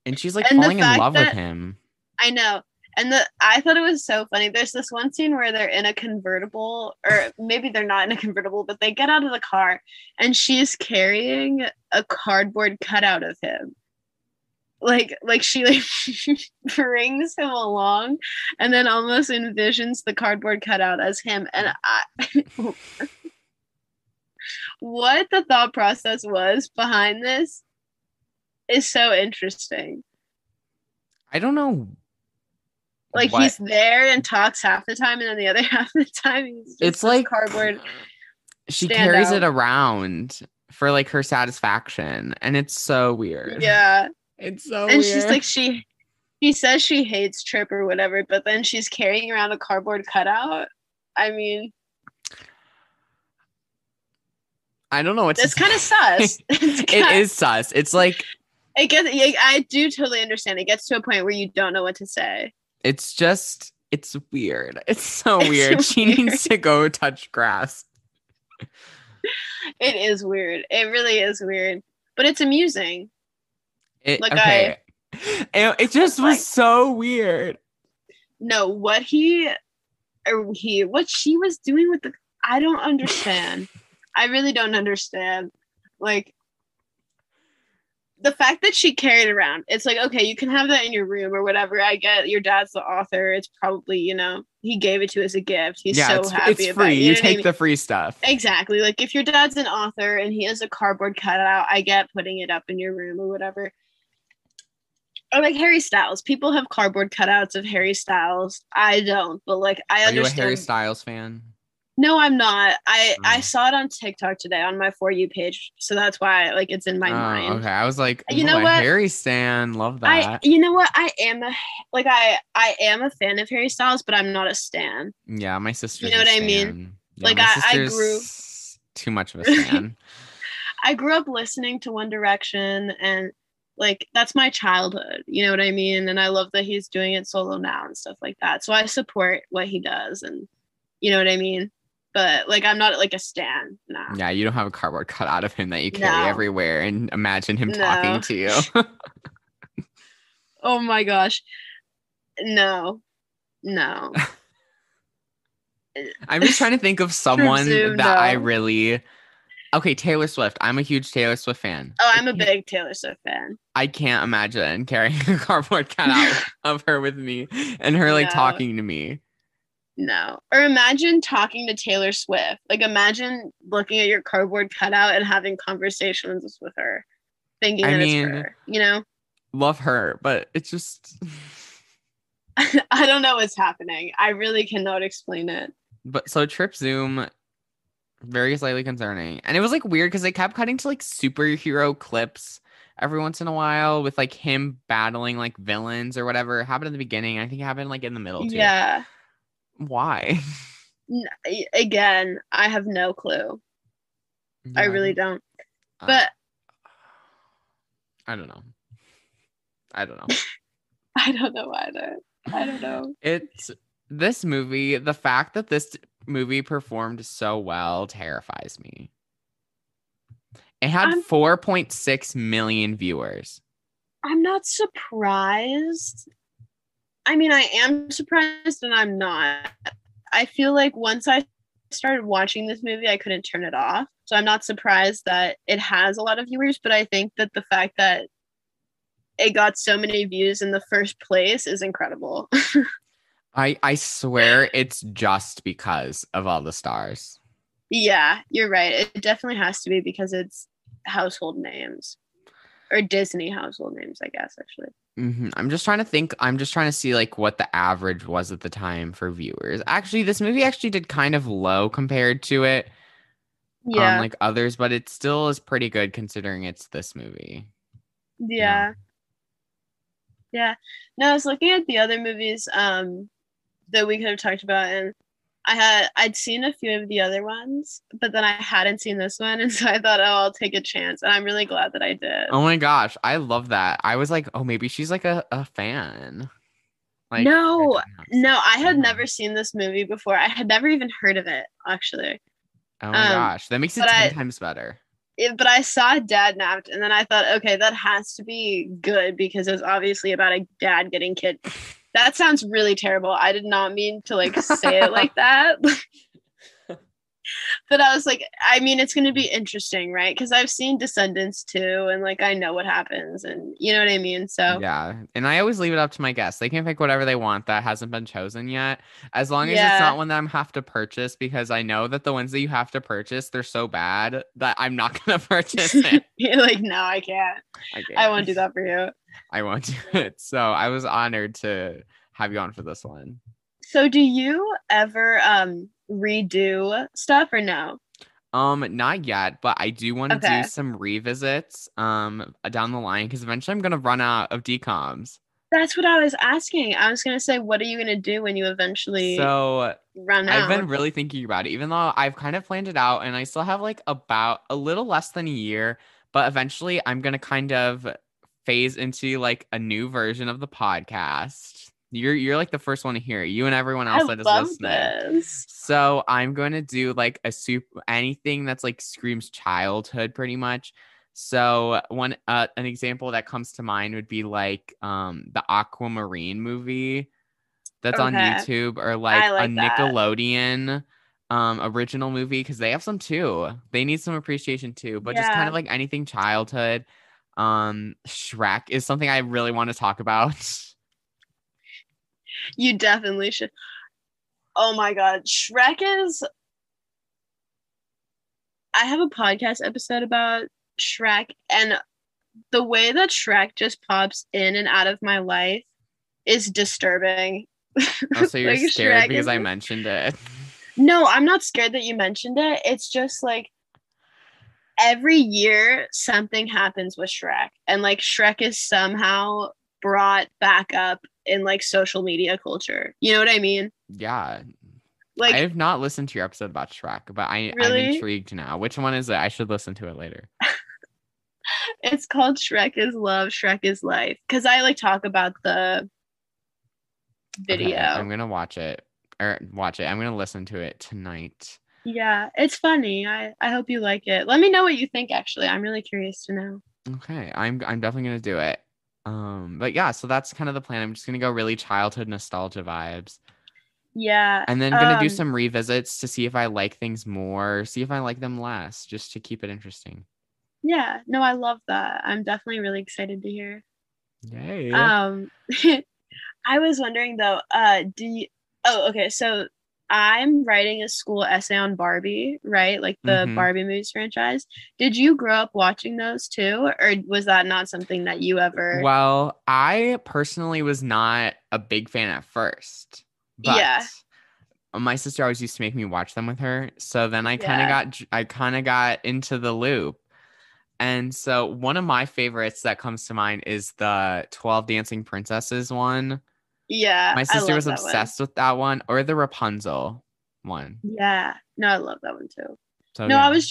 And she's like falling in love with him. I know. And I thought it was so funny. There's this one scene where they're in a convertible, or maybe they're not in a convertible, but they get out of the car and she's carrying a cardboard cutout of him. Like she brings him along and then almost envisions the cardboard cutout as him. And what the thought process was behind this is so interesting. I don't know. Like, he's there and talks half the time, and then the other half of the time he's just like cardboard. She carries it around for like her satisfaction, and it's so weird. Yeah, it's so and weird. She's like she says she hates Trip or whatever, but then she's carrying around a cardboard cutout. I mean, I don't know what it's kind of sus. It is sus. It's like I do totally understand. It gets to a point where you don't know what to say. It's weird. It's so weird. She needs to go touch grass. It is weird. It really is weird. But it's amusing. It just was so weird. No, what she was doing with I don't understand. I really don't understand. Like, the fact that she carried around, it's like, okay, you can have that in your room or whatever. I get your dad's the author. It's probably, he gave it to you as a gift. He's so happy it's about free. it. You take the free stuff. Exactly. Like, if your dad's an author and he has a cardboard cutout, I get putting it up in your room or whatever. Or like Harry Styles. People have cardboard cutouts of Harry Styles. I don't, but like, I understand. Are you a Harry Styles fan? No, I'm not. I saw it on TikTok today on my For You page, so that's why it's in my mind. Okay, I was like, you know what, Harry stan, love that. You know what, I am a fan of Harry Styles, but I'm not a stan. Yeah, my sister. You know what I mean? Yeah, I grew too much of a stan. I grew up listening to One Direction, and that's my childhood. You know what I mean? And I love that he's doing it solo now and stuff like that. So I support what he does, and you know what I mean. But I'm not a stan. Nah. Yeah, you don't have a cardboard cut out of him that you carry everywhere and imagine him talking to you. Oh my gosh. No. I'm just trying to think of someone I really... Okay, Taylor Swift. I'm a huge Taylor Swift fan. Oh, I'm a big Taylor Swift fan. I can't imagine carrying a cardboard cutout of her with me and her talking to me. No. Or imagine talking to Taylor Swift. Like, imagine looking at your cardboard cutout and having conversations with her, thinking I that it's mean, her, you know? love her, but it's just. I don't know what's happening. I really cannot explain it. But so Trip Zoom, very slightly concerning. And it was like weird because they kept cutting to like superhero clips every once in a while with like him battling like villains or whatever. It happened in the beginning. I think it happened like in the middle too. Yeah. Why? Again, I have no clue. I Yeah, really don't. uh, But I don't know. I don't know. I don't know either. I don't know. It's this movie, the fact that this movie performed so well terrifies me. It had 4.6 million viewers. I'm not surprised. I mean, I am surprised and I'm not. I feel like once I started watching this movie, I couldn't turn it off. So I'm not surprised that it has a lot of viewers, but I think that the fact that it got so many views in the first place is incredible. I swear it's just because of all the stars. Yeah, you're right. It definitely has to be because it's household names or Disney household names, I guess, actually. Mm-hmm. I'm just trying to think. I'm just trying to see like what the average was at the time for viewers. Actually, this movie actually did kind of low compared to it. Yeah. Like others, but it still is pretty good considering it's this movie. Yeah. You know? Yeah. No, I was looking at the other movies that we could have talked about, and I'd seen a few of the other ones, but then I hadn't seen this one, and so I thought, oh, I'll take a chance, and I'm really glad that I did. Oh my gosh, I love that. I was like, oh, maybe she's like a fan. Like no, I had never seen this movie before. I had never even heard of it, actually. Oh my gosh, that makes it 10 times better. But I saw Dadnapped, and then I thought, okay, that has to be good because it's obviously about a dad getting kid. That sounds really terrible. I did not mean to like say it like that. But I was like, I mean, it's going to be interesting, right? Because I've seen Descendants too, and like I know what happens, and you know what I mean. So yeah, and I always leave it up to my guests. They can pick whatever they want that hasn't been chosen yet, as long as it's not one that I'm have to purchase. Because I know that the ones that you have to purchase, they're so bad that I'm not gonna purchase it. You're like, no, I can't. I won't do that for you. I won't do it. So I was honored to have you on for this one. So do you ever redo stuff or no? Not yet, but I do want to do some revisits down the line because eventually I'm gonna run out of DCOMs. That's what I was asking. I was gonna say, what are you gonna do when you eventually run out? I've been really thinking about it, even though I've kind of planned it out and I still have like about a little less than a year, but eventually I'm gonna kind of phase into like a new version of the podcast. You're like the first one to hear it. You and everyone else that is listening. This. So I'm going to do like anything that's like screams childhood pretty much. So an example that comes to mind would be like the Aquamarine movie that's on YouTube, or like a Nickelodeon original movie, because they have some too. They need some appreciation too, but just kind of like anything childhood. Shrek is something I really want to talk about. You definitely should. Oh my god, Shrek is. I have a podcast episode about Shrek, and the way that Shrek just pops in and out of my life is disturbing. Oh, so you're like, scared Shrek because I mentioned it? No, I'm not scared that you mentioned it. It's just like every year something happens with Shrek, and like Shrek is somehow brought back up in like social media culture. You know what I mean? Yeah. Like, I have not listened to your episode about Shrek, but I'm intrigued now. Which one is it? I should listen to it later. It's called Shrek is Love, Shrek is Life. Because I like talk about the video. Okay, I'm gonna watch it. I'm gonna listen to it tonight. Yeah, it's funny. I hope you like it. Let me know what you think, actually. I'm really curious to know. Okay, I'm definitely gonna do it. But yeah, so that's kind of the plan. I'm just gonna go really childhood nostalgia vibes. Yeah. And then gonna do some revisits to see if I like things more, see if I like them less, just to keep it interesting. Yeah, no, I love that. I'm definitely really excited to hear. Yay. I was wondering though, okay, so I'm writing a school essay on Barbie, right? Like the Mm-hmm. Barbie movies franchise. Did you grow up watching those too? Or was that not something that you ever? Well, I personally was not a big fan at first, Yeah. but my sister always used to make me watch them with her. So then Yeah. I kind of got into the loop. And so one of my favorites that comes to mind is the 12 Dancing Princesses one. Yeah. My I sister love was that one. obsessed with that one, or the Rapunzel one. Yeah. No, I love that one too. So No, yeah. I was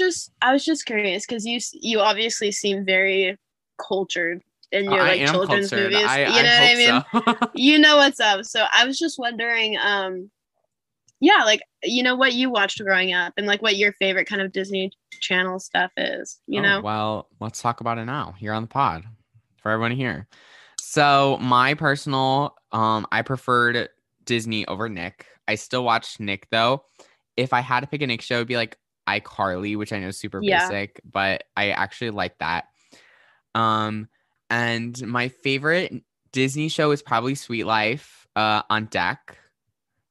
just curious because you obviously seem very cultured in your I like am children's cultured. movies. You I know what I hope mean? so. You know what's up. So I was just wondering, yeah, like you know what you watched growing up and like what your favorite kind of Disney Channel stuff is, you Oh, know? well, let's talk about it now here on the pod for everyone to hear. So my personal, I preferred Disney over Nick. I still watched Nick though. If I had to pick a Nick show, it'd be like iCarly, which I know is super Yeah. basic, but I actually like that. Um, and my favorite Disney show is probably Sweet Life, on deck.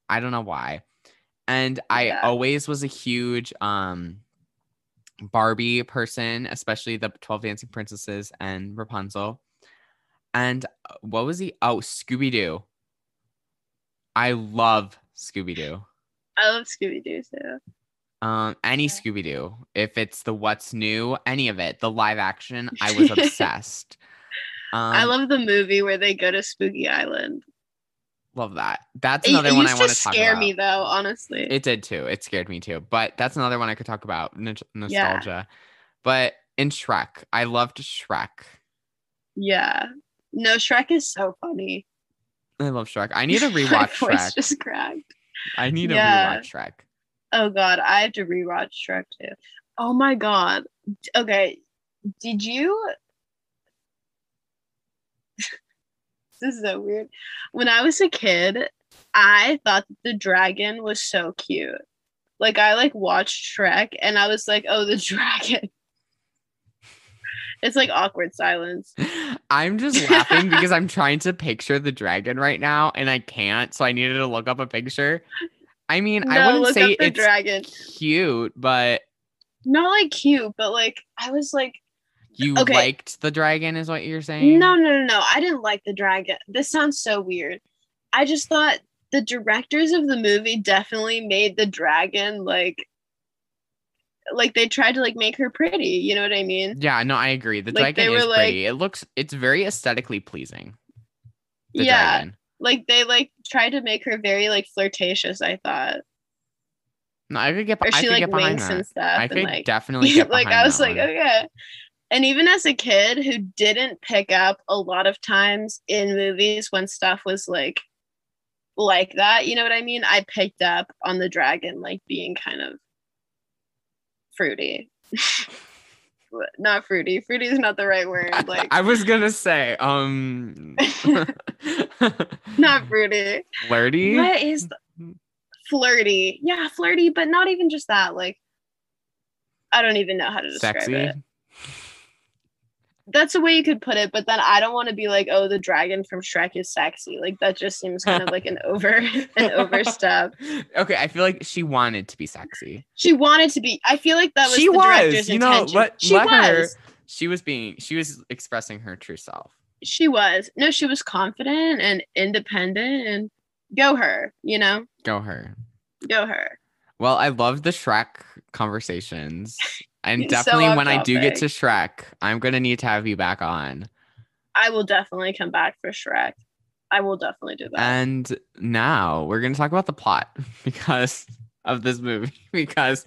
I don't know why. And I Yeah. always was a huge Barbie person, especially the 12 Dancing Princesses and Rapunzel. And what was he? Oh, Scooby Doo. I love Scooby Doo. I love Scooby Doo too. Any Yeah. Scooby Doo. If it's the What's New, any of it, the live action, I was obsessed. I Um, love the movie where they go to Spooky Island. love that. That's It another one I used to want to talk scare about. me though, honestly. It did too. It scared me too. But that's another one I could talk about. Yeah. Nostalgia. But in Shrek, I loved Shrek. Yeah. No, Shrek is so funny. I love Shrek. I need to My rewatch voice Shrek. just cracked. I need to Yeah. rewatch Shrek. Oh god, I have to rewatch Shrek too. Oh my god. Okay. Did you This is so weird. When I was a kid, I thought that the dragon was so cute. Like I like watched Shrek and I was like, "Oh, the dragon." It's like awkward silence. I'm just laughing because I'm trying to picture the dragon right now and I can't. So I needed to look up a picture. I mean, I No, wouldn't look say up the it's dragon. cute, but Not like cute, but like I was like, you okay, liked the dragon, is what you're no, saying? no, no, no. I didn't like the dragon. This sounds so weird. I just thought the directors of the movie definitely made the dragon like they tried to like make her pretty, you know what I mean? Yeah, no, I agree. The Like dragon they were is like, pretty. It's very aesthetically pleasing. The yeah, dragon. like they like tried to make her very like flirtatious, I thought. No, Or I she could like get behind winks and that. stuff I and could like definitely get like I behind was that like, one. okay. And even as a kid who didn't pick up a lot of times in movies when stuff was like that, you know what I mean? I picked up on the dragon like being kind of fruity. Not fruity. Fruity is not the right word. Like I was gonna say, not fruity. flirty, What is flirty? Yeah, flirty, but not even just that. Like I don't even know how to describe sexy. it. That's a way you could put it, but then I don't want to be like, oh, the dragon from Shrek is sexy. Like that just seems kind of like an overstep. Okay, I feel like she wanted to be sexy. She wanted to be. I feel like that was She the was, director's you know, intention. She let her. was. She was expressing her true self. She was. No, she was confident and independent and go her, you know? Go her. Go her. Well, I love the Shrek conversations. And It's so definitely off when I do get topic. to Shrek, I'm gonna need to have you back on. I will definitely come back for Shrek. I will definitely do that. And now we're gonna talk about the plot because of this movie. Because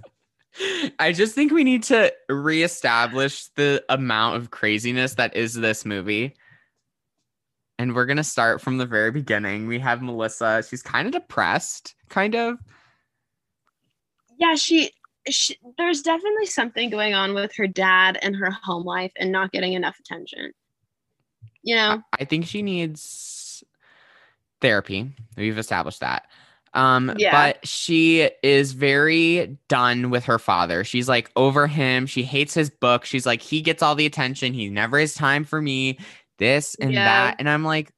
I just think we need to reestablish the amount of craziness that is this movie. And we're gonna start from the very beginning. We have Melissa. She's kind of depressed, kind of. Yeah, she there's definitely something going on with her dad and her home life and not getting enough attention. You know? I think she needs therapy. We've established that. Yeah. But she is very done with her father. She's like over him. She hates his book. She's like, he gets all the attention. He never has time for me, this and Yeah. that. And I'm like,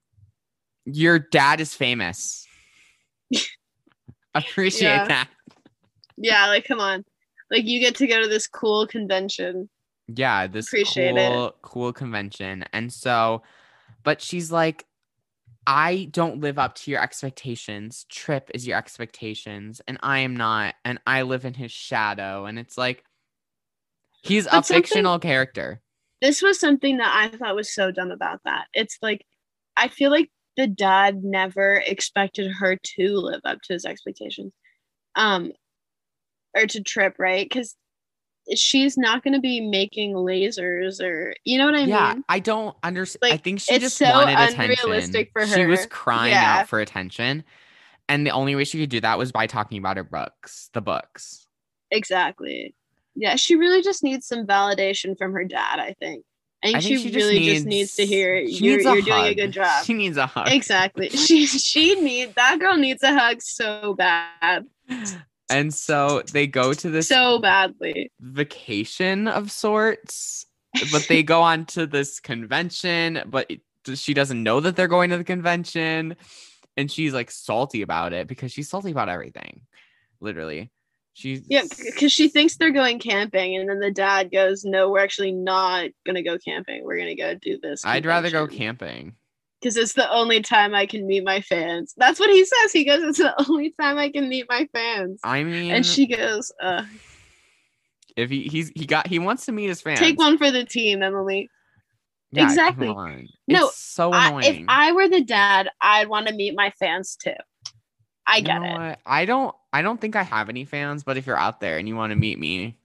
your dad is famous. Appreciate Yeah. that. Yeah, like come on. Like you get to go to this cool convention. Yeah, this Appreciate it. cool convention. And so, but she's like, I don't live up to your expectations. Trip is your expectations, and I am not, and I live in his shadow. And it's like, he's a But something fictional character. this was something that I thought was so dumb about that. It's like I feel like the dad never expected her to live up to his expectations. Um or to Trip, right? Because she's not going to be making lasers or you know what I Yeah, mean? I don't understand. I Like think she it's just so wanted attention. unrealistic for She was her. crying out Yeah, for attention. And the only way she could do that was by talking about her books, the books. exactly. Yeah, she really just needs some validation from her dad, I think. I I think think she she just really just needs to hear she needs a you're doing a hug. good job. She needs a hug. Exactly. That girl needs a hug so bad. And so they go to this So badly. vacation of sorts, but they go on to this convention, but she doesn't know that they're going to the convention. And she's like salty about it because she's salty about everything. Literally. Yeah, because she thinks they're going camping, and then the dad goes, "No, we're actually not gonna go camping. We're gonna go do this. I'd rather go camping because it's the only time I can meet my fans." That's what he says. He goes, "It's the only time I can meet my fans." I mean, and she goes, if he wants to meet his fans. Take one for the team, Emily." Yeah, exactly. Come on. No, it's so annoying. If I were the dad, I'd want to meet my fans too. I get it. What? I don't think I have any fans, but if you're out there and you want to meet me,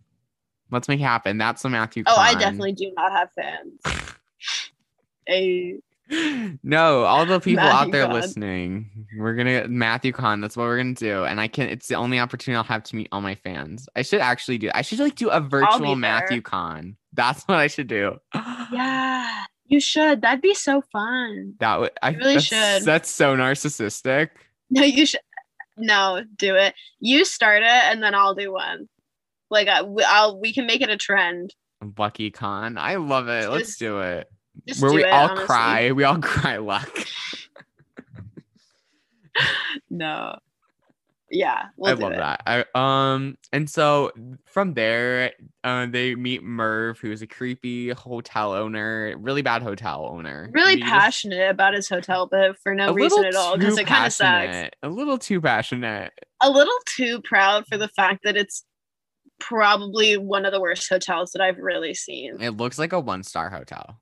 let's make it happen. That's the Matthew Con. Oh, I definitely do not have fans. No, all the people Matthew out there Con. listening, we're gonna Matthew Con. That's what we're gonna do, and it's the only opportunity I'll have to meet all my fans. I should actually do. I should like do a virtual Matthew Con. That's what I should do. Yeah, you should. That'd be so fun. That would. I really should. That's so narcissistic. No, you should. No, do it. You start it, and then I'll do one. Like we can make it a trend. Lucky Con. I love it. Let's do it. Where we all honestly. Cry. We all cry luck. No. Yeah, I love that. And so from there, they meet Merv, who's a creepy hotel owner, really bad hotel owner. Really passionate about his hotel, but for no reason at all, because it kind of sucks. A little too passionate. A little too proud for the fact that it's probably one of the worst hotels that I've really seen. It looks like a 1-star hotel.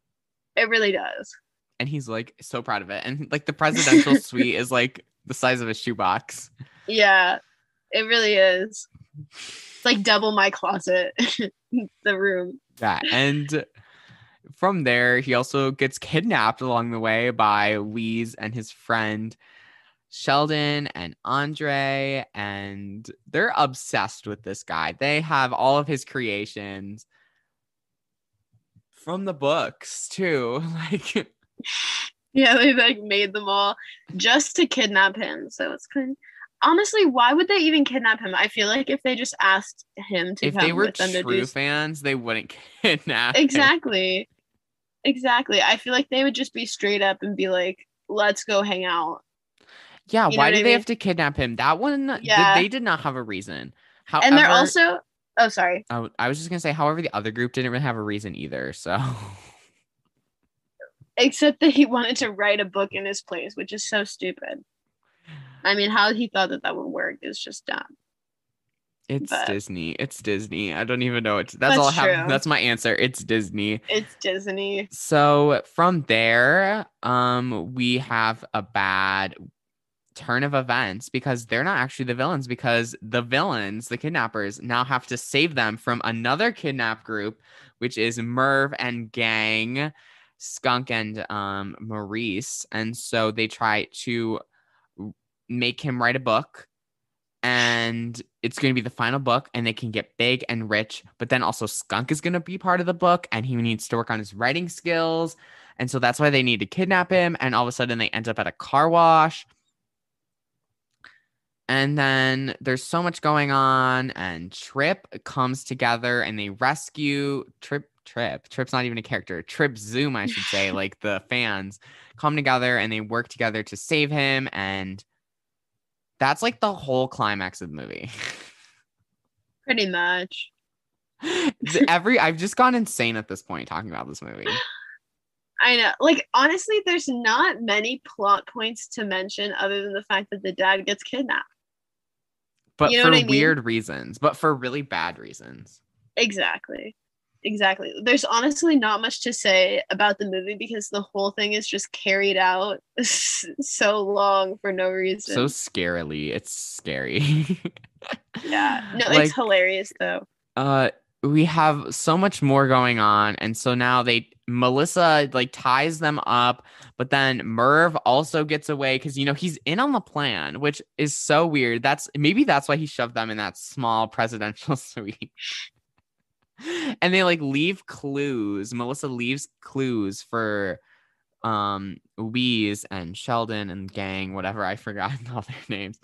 It really does. And he's like so proud of it. And like the presidential suite is like the size of a shoebox. Yeah, it really is. It's like double my closet, the room. Yeah, and from there, he also gets kidnapped along the way by Louise and his friend Sheldon and Andre, and they're obsessed with this guy. They have all of his creations from the books too. Like, yeah, they like made them all just to kidnap him. So it's kind of, honestly, why would they even kidnap him? I feel like if they just asked him to come with them to do... If they were true fans, they wouldn't kidnap Exactly. Exactly. I feel like they would just be straight up and be like, let's go hang out. Yeah, why do they have to kidnap him? That one, they did not have a reason. However, and they're also... Oh, sorry. I was just going to say, however, the other group didn't really have a reason either, so... Except that he wanted to write a book in his place, which is so stupid. I mean, how he thought that would work is just dumb. It's Disney. It's Disney. I don't even know. That's all I have. That's my answer. It's Disney. It's Disney. So from there, we have a bad turn of events because they're not actually the villains, because the villains, the kidnappers, now have to save them from another kidnap group, which is Merv and gang, Skunk and Maurice. And so they try to make him write a book, and it's going to be the final book, and they can get big and rich. But then also Skunk is going to be part of the book, and he needs to work on his writing skills. And so that's why they need to kidnap him. And all of a sudden they end up at a car wash. And then there's so much going on, and Trip comes together and they rescue Trip's not even a character. Trip Zoom, I should say. Like, the fans come together and they work together to save him. And That's like the whole climax of the movie. Pretty much. I've just gone insane at this point talking about this movie. I know. Like, honestly, there's not many plot points to mention other than the fact that the dad gets kidnapped. But You know for what I mean? weird reasons, but for really bad reasons. Exactly. There's honestly not much to say about the movie because the whole thing is just carried out so long for no reason. So scarily. It's scary. Yeah. No, like, it's hilarious though. we have so much more going on, and so now Melissa like ties them up, but then Merv also gets away because he's in on the plan, which is so weird. That's why he shoved them in that small presidential suite. And they like leave clues. Melissa leaves clues for Louise and Sheldon and gang, whatever, I forgot all their names.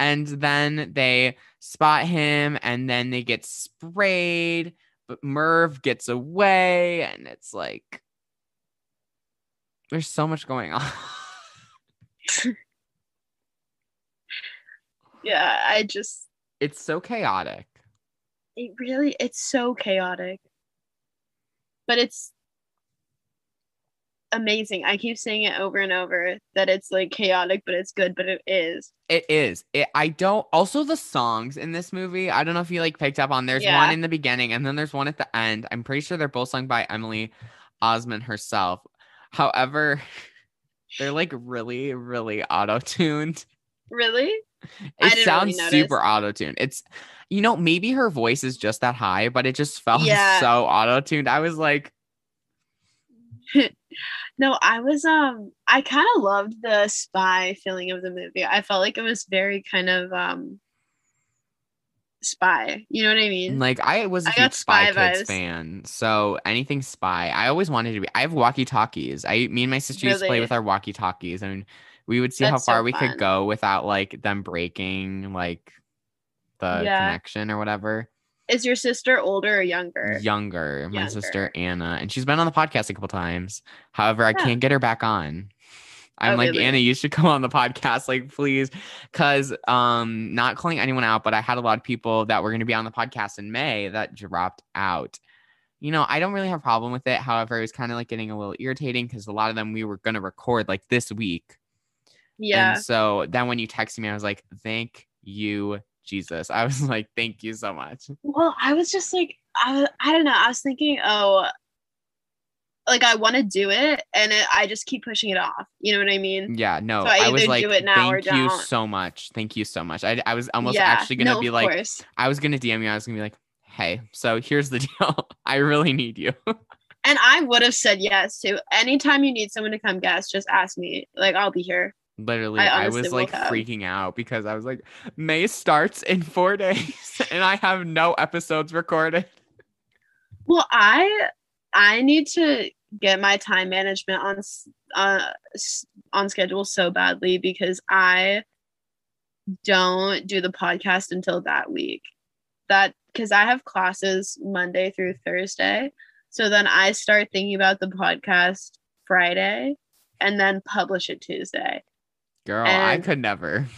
And then they spot him and then they get sprayed, but Merv gets away, and it's like there's so much going on. Yeah, it's so chaotic. It's so chaotic. But it's amazing. I keep saying it over and over that it's like chaotic, but it's good, but it is. It is. Also the songs in this movie, I don't know if you like picked up on, there's one in the beginning and then there's one at the end. I'm pretty sure they're both sung by Emily Osment herself. However, they're like really, really auto-tuned. Really? It sounds super auto-tuned. It's, maybe her voice is just that high, but it just felt so auto-tuned. I was like, no, I kind of loved the spy feeling of the movie. I felt like it was very kind of spy. You know what I mean? Like, I was a huge Spy Kids fan, so anything spy, I always wanted to be. I have walkie-talkies. Me and my sister used to play with our walkie-talkies, and we would see how far we could go without like them breaking like the connection or whatever. Is your sister older or younger? Younger. My sister Anna, and she's been on the podcast a couple times. However, I can't get her back on. I'm like, really? Anna, you should come on the podcast, like, please. Because not calling anyone out, but I had a lot of people that were going to be on the podcast in May that dropped out. I don't really have a problem with it. However, it was kind of like getting a little irritating because a lot of them we were going to record like this week. Yeah. And so then when you texted me, I was like, thank you, Jesus. I was like, thank you so much. Well, I was just like, I don't know. I was thinking, like I want to do it and I just keep pushing it off. You know what I mean? Yeah, no. So I was like, do it now thank you so much. Thank you so much. I was almost actually going to be like, course. I was going to DM you. I was going to be like, hey, so here's the deal. I really need you. And I would have said yes to anytime you need someone to come guest, just ask me. Like, I'll be here. Literally, I was like freaking out because I was like, May starts in 4 days and I have no episodes recorded. Well, I need to get my time management on schedule so badly because I don't do the podcast until that week. Because I have classes Monday through Thursday. So then I start thinking about the podcast Friday and then publish it Tuesday. Girl, I could never.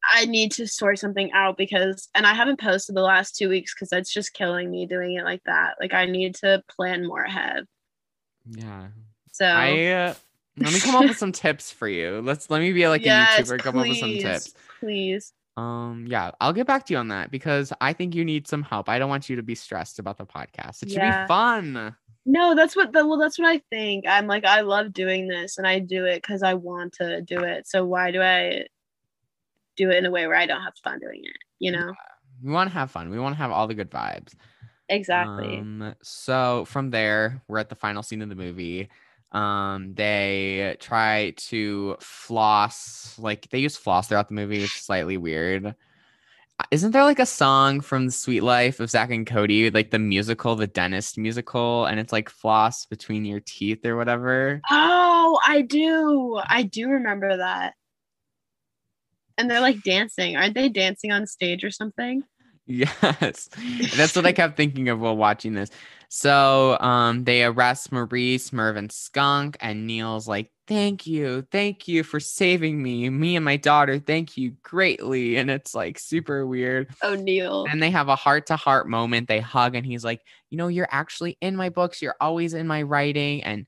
I need to sort something out and I haven't posted the last 2 weeks because that's just killing me doing it like that. Like I need to plan more ahead. Yeah. So let me come up with some tips for you. Let me be like a YouTuber, come up with some tips. Please. Yeah, I'll get back to you on that because I think you need some help. I don't want you to be stressed about the podcast. It should be fun. No, that's what I think. I'm like, I love doing this and I do it because I want to do it. So why do I do it in a way where I don't have fun doing it? Yeah. We want to have fun. We want to have all the good vibes. Exactly. So from there, we're at the final scene of the movie. They try to floss, like they use floss throughout the movie, which is slightly weird. Isn't there like a song from The Sweet Life of Zach and Cody, like the musical, the dentist musical, and it's like floss between your teeth or whatever? Oh, I do remember that. And they're like dancing. Aren't they dancing on stage or something? Yes. That's what I kept thinking of while watching this. So they arrest Maurice, Merv, and Skunk, and Neil's like, thank you for saving me and my daughter, thank you greatly. And it's like super weird. Oh, Neil. And they have a heart-to-heart moment. They hug, and he's like, you're actually in my books. You're always in my writing. And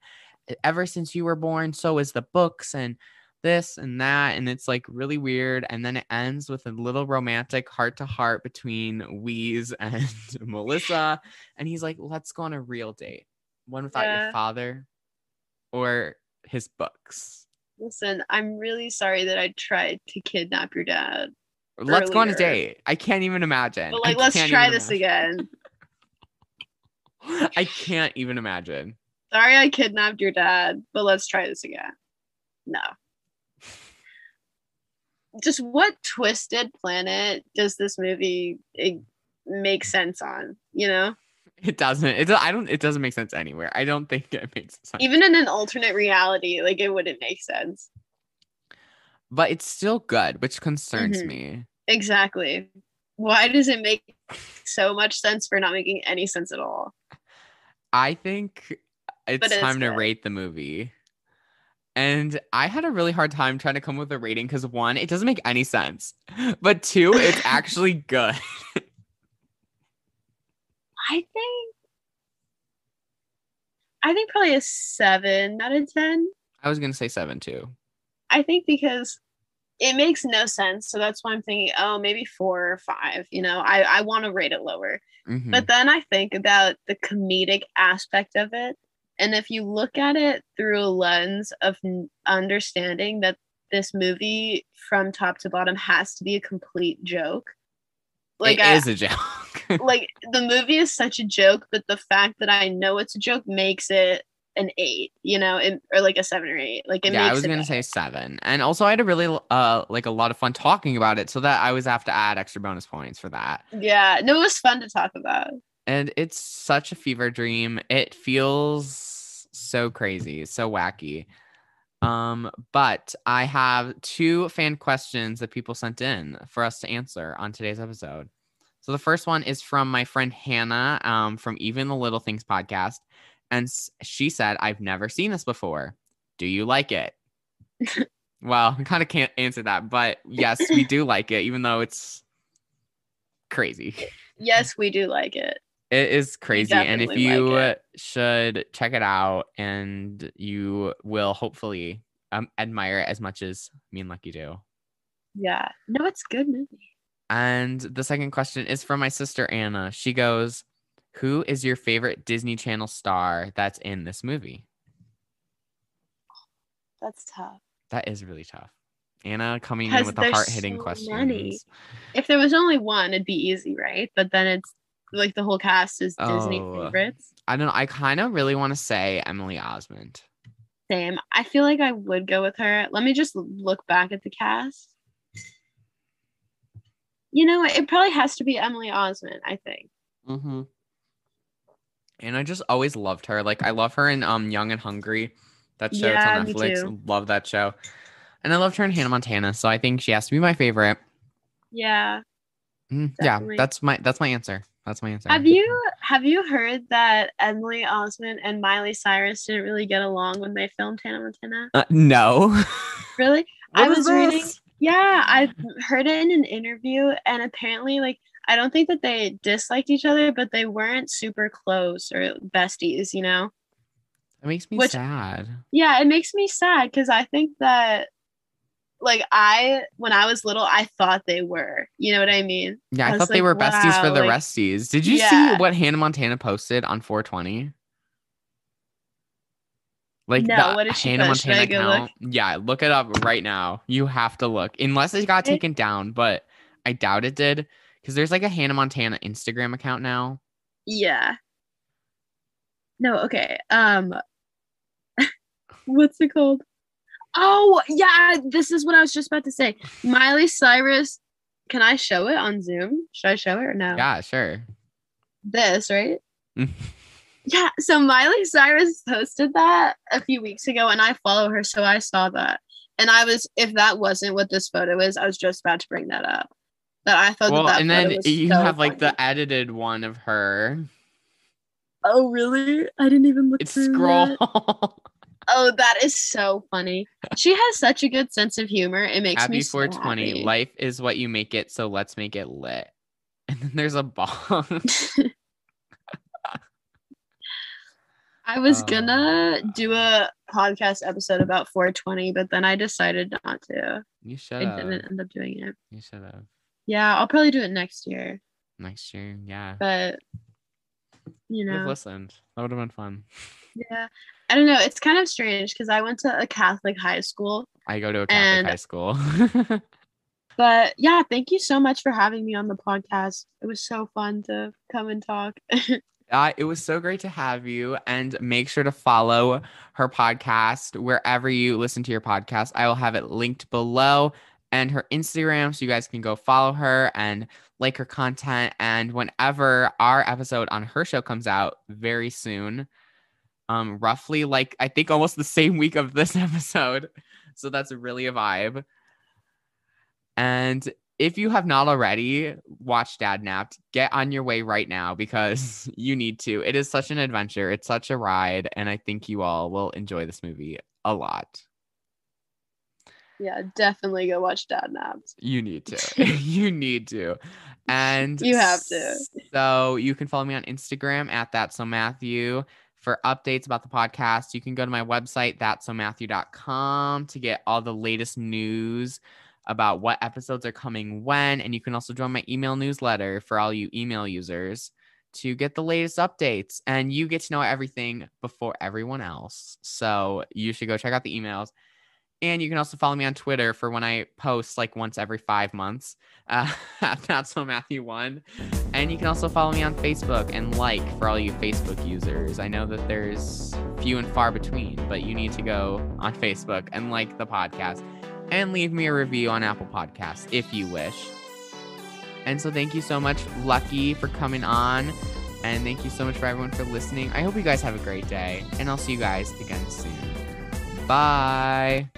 ever since you were born, so is the books and this and that. And it's like really weird. And then it ends with a little romantic heart-to-heart between Wheeze and Melissa. And he's like, let's go on a real date. One without your father or his books. Listen, I'm really sorry that I tried to kidnap your dad. Let's go on a date. I can't even imagine. But like, let's try this again. I can't even imagine. Sorry I kidnapped your dad, but let's try this again. No. Just what twisted planet does this movie make sense on, you know? It doesn't. It doesn't make sense anywhere. I don't think it makes sense. Even in an alternate reality, like it wouldn't make sense. But it's still good, which concerns me. Exactly. Why does it make so much sense for not making any sense at all? I think it's time to rate the movie. And I had a really hard time trying to come up with a rating because 1, it doesn't make any sense. But 2, it's actually good. I think probably a 7 out of 10. I was going to say 7 too. I think because it makes no sense. So that's why I'm thinking, oh, maybe 4 or 5. You know, I want to rate it lower. But then I think about the comedic aspect of it. And if you look at it through a lens of understanding that this movie from top to bottom has to be a complete joke. Like it is a joke. Like the movie is such a joke, but the fact that I know it's a joke makes it an 8, you know, or like a 7 or 8. Like it makes I was gonna say 7. And also I had a really like a lot of fun talking about it, so that I always have to add extra bonus points for that. Yeah, no, it was fun to talk about. And it's such a fever dream. It feels so crazy, so wacky. But I have 2 fan questions that people sent in for us to answer on today's episode. So the first one is from my friend Hannah, from Even the Little Things podcast. And she said, I've never seen this before. Do you like it? Well, I kind of can't answer that, but yes, we do like it, even though it's crazy. Yes, we do like it. It is crazy. And if you should check it out, and you will hopefully admire it as much as me and Lucky do. Yeah. No, it's a good movie. And the second question is from my sister, Anna. She goes, who is your favorite Disney Channel star that's in this movie? That's tough. That is really tough. Anna coming in with the hard-hitting questions. If there was only one, it'd be easy, right? But then it's like the whole cast is Disney favorites. I don't know. I kind of really want to say Emily Osment. Same. I feel like I would go with her. Let me just look back at the cast. You know, it probably has to be Emily Osment, I think. Mm-hmm. And I just always loved her. Like, I love her in Young and Hungry. That show, it's on Netflix. Love that show. And I loved her in Hannah Montana, so I think she has to be my favorite. Yeah. Yeah, that's my answer. That's my answer. Have you heard that Emily Osment and Miley Cyrus didn't really get along when they filmed Hannah Montana? No. Really? I was reading. Yeah, I heard it in an interview, and apparently, like, I don't think that they disliked each other, but they weren't super close or besties, you know? It makes me sad. Yeah, it makes me sad because I think that, like, when I was little, I thought they were. You know what I mean? Yeah, I thought they were besties for the resties. Did you see what Hannah Montana posted on 420? Like, no, what did she Hannah Montana account. Yeah, look it up right now. You have to look. Unless it got taken down, but I doubt it did. Because there's like a Hannah Montana Instagram account now. Yeah. No, okay. What's it called? Oh, yeah, this is what I was just about to say. Miley Cyrus. Can I show it on Zoom? Should I show it or no? Yeah, sure. This, right? Yeah, so Miley Cyrus posted that a few weeks ago, and I follow her, so I saw that. And if that wasn't what this photo is, I was just about to bring that up. that I thought Well, that and photo then was you so have like funny. the edited one of her. Oh, really? I didn't even look It's through scroll. yet. Oh, that is so funny. She has such a good sense of humor. It makes me Happy so 420. happy. Life is what you make it, so let's make it lit. And then there's a bong. I was Oh, gonna do a podcast episode about 420, but then I decided not to. you should I have. didn't end up doing it. You should have. Yeah, I'll probably do it next year. Next year, yeah. But you Would have know, listened. That would have been fun. yeah. I don't know. It's kind of strange because I went to a Catholic high school. I go to a Catholic And high school. but yeah, thank you so much for having me on the podcast. It was so fun to come and talk. It was so great to have you, and make sure to follow her podcast wherever you listen to your podcast. I will have it linked below, and her Instagram, so you guys can go follow her and like her content. And whenever our episode on her show comes out very soon, roughly like I think almost the same week of this episode, so that's really a vibe. And if you have not already watched Dadnapped, get on your way right now because you need to. It is such an adventure. It's such a ride. And I think you all will enjoy this movie a lot. Yeah, definitely go watch Dadnapped. You need to. You need to. And you have to. So you can follow me on Instagram at thatsomatthew. For updates about the podcast, you can go to my website, thatsomatthew.com, to get all the latest news about what episodes are coming when. And you can also join my email newsletter for all you email users to get the latest updates. And you get to know everything before everyone else. So you should go check out the emails. And you can also follow me on Twitter for when I post like once every 5 months. That's so Matthew1. And you can also follow me on Facebook and like for all you Facebook users. I know that there's few and far between, but you need to go on Facebook and like the podcast and leave me a review on Apple Podcasts if you wish. And so thank you so much, Lucky, for coming on. And thank you so much for everyone for listening. I hope you guys have a great day. And I'll see you guys again soon. Bye.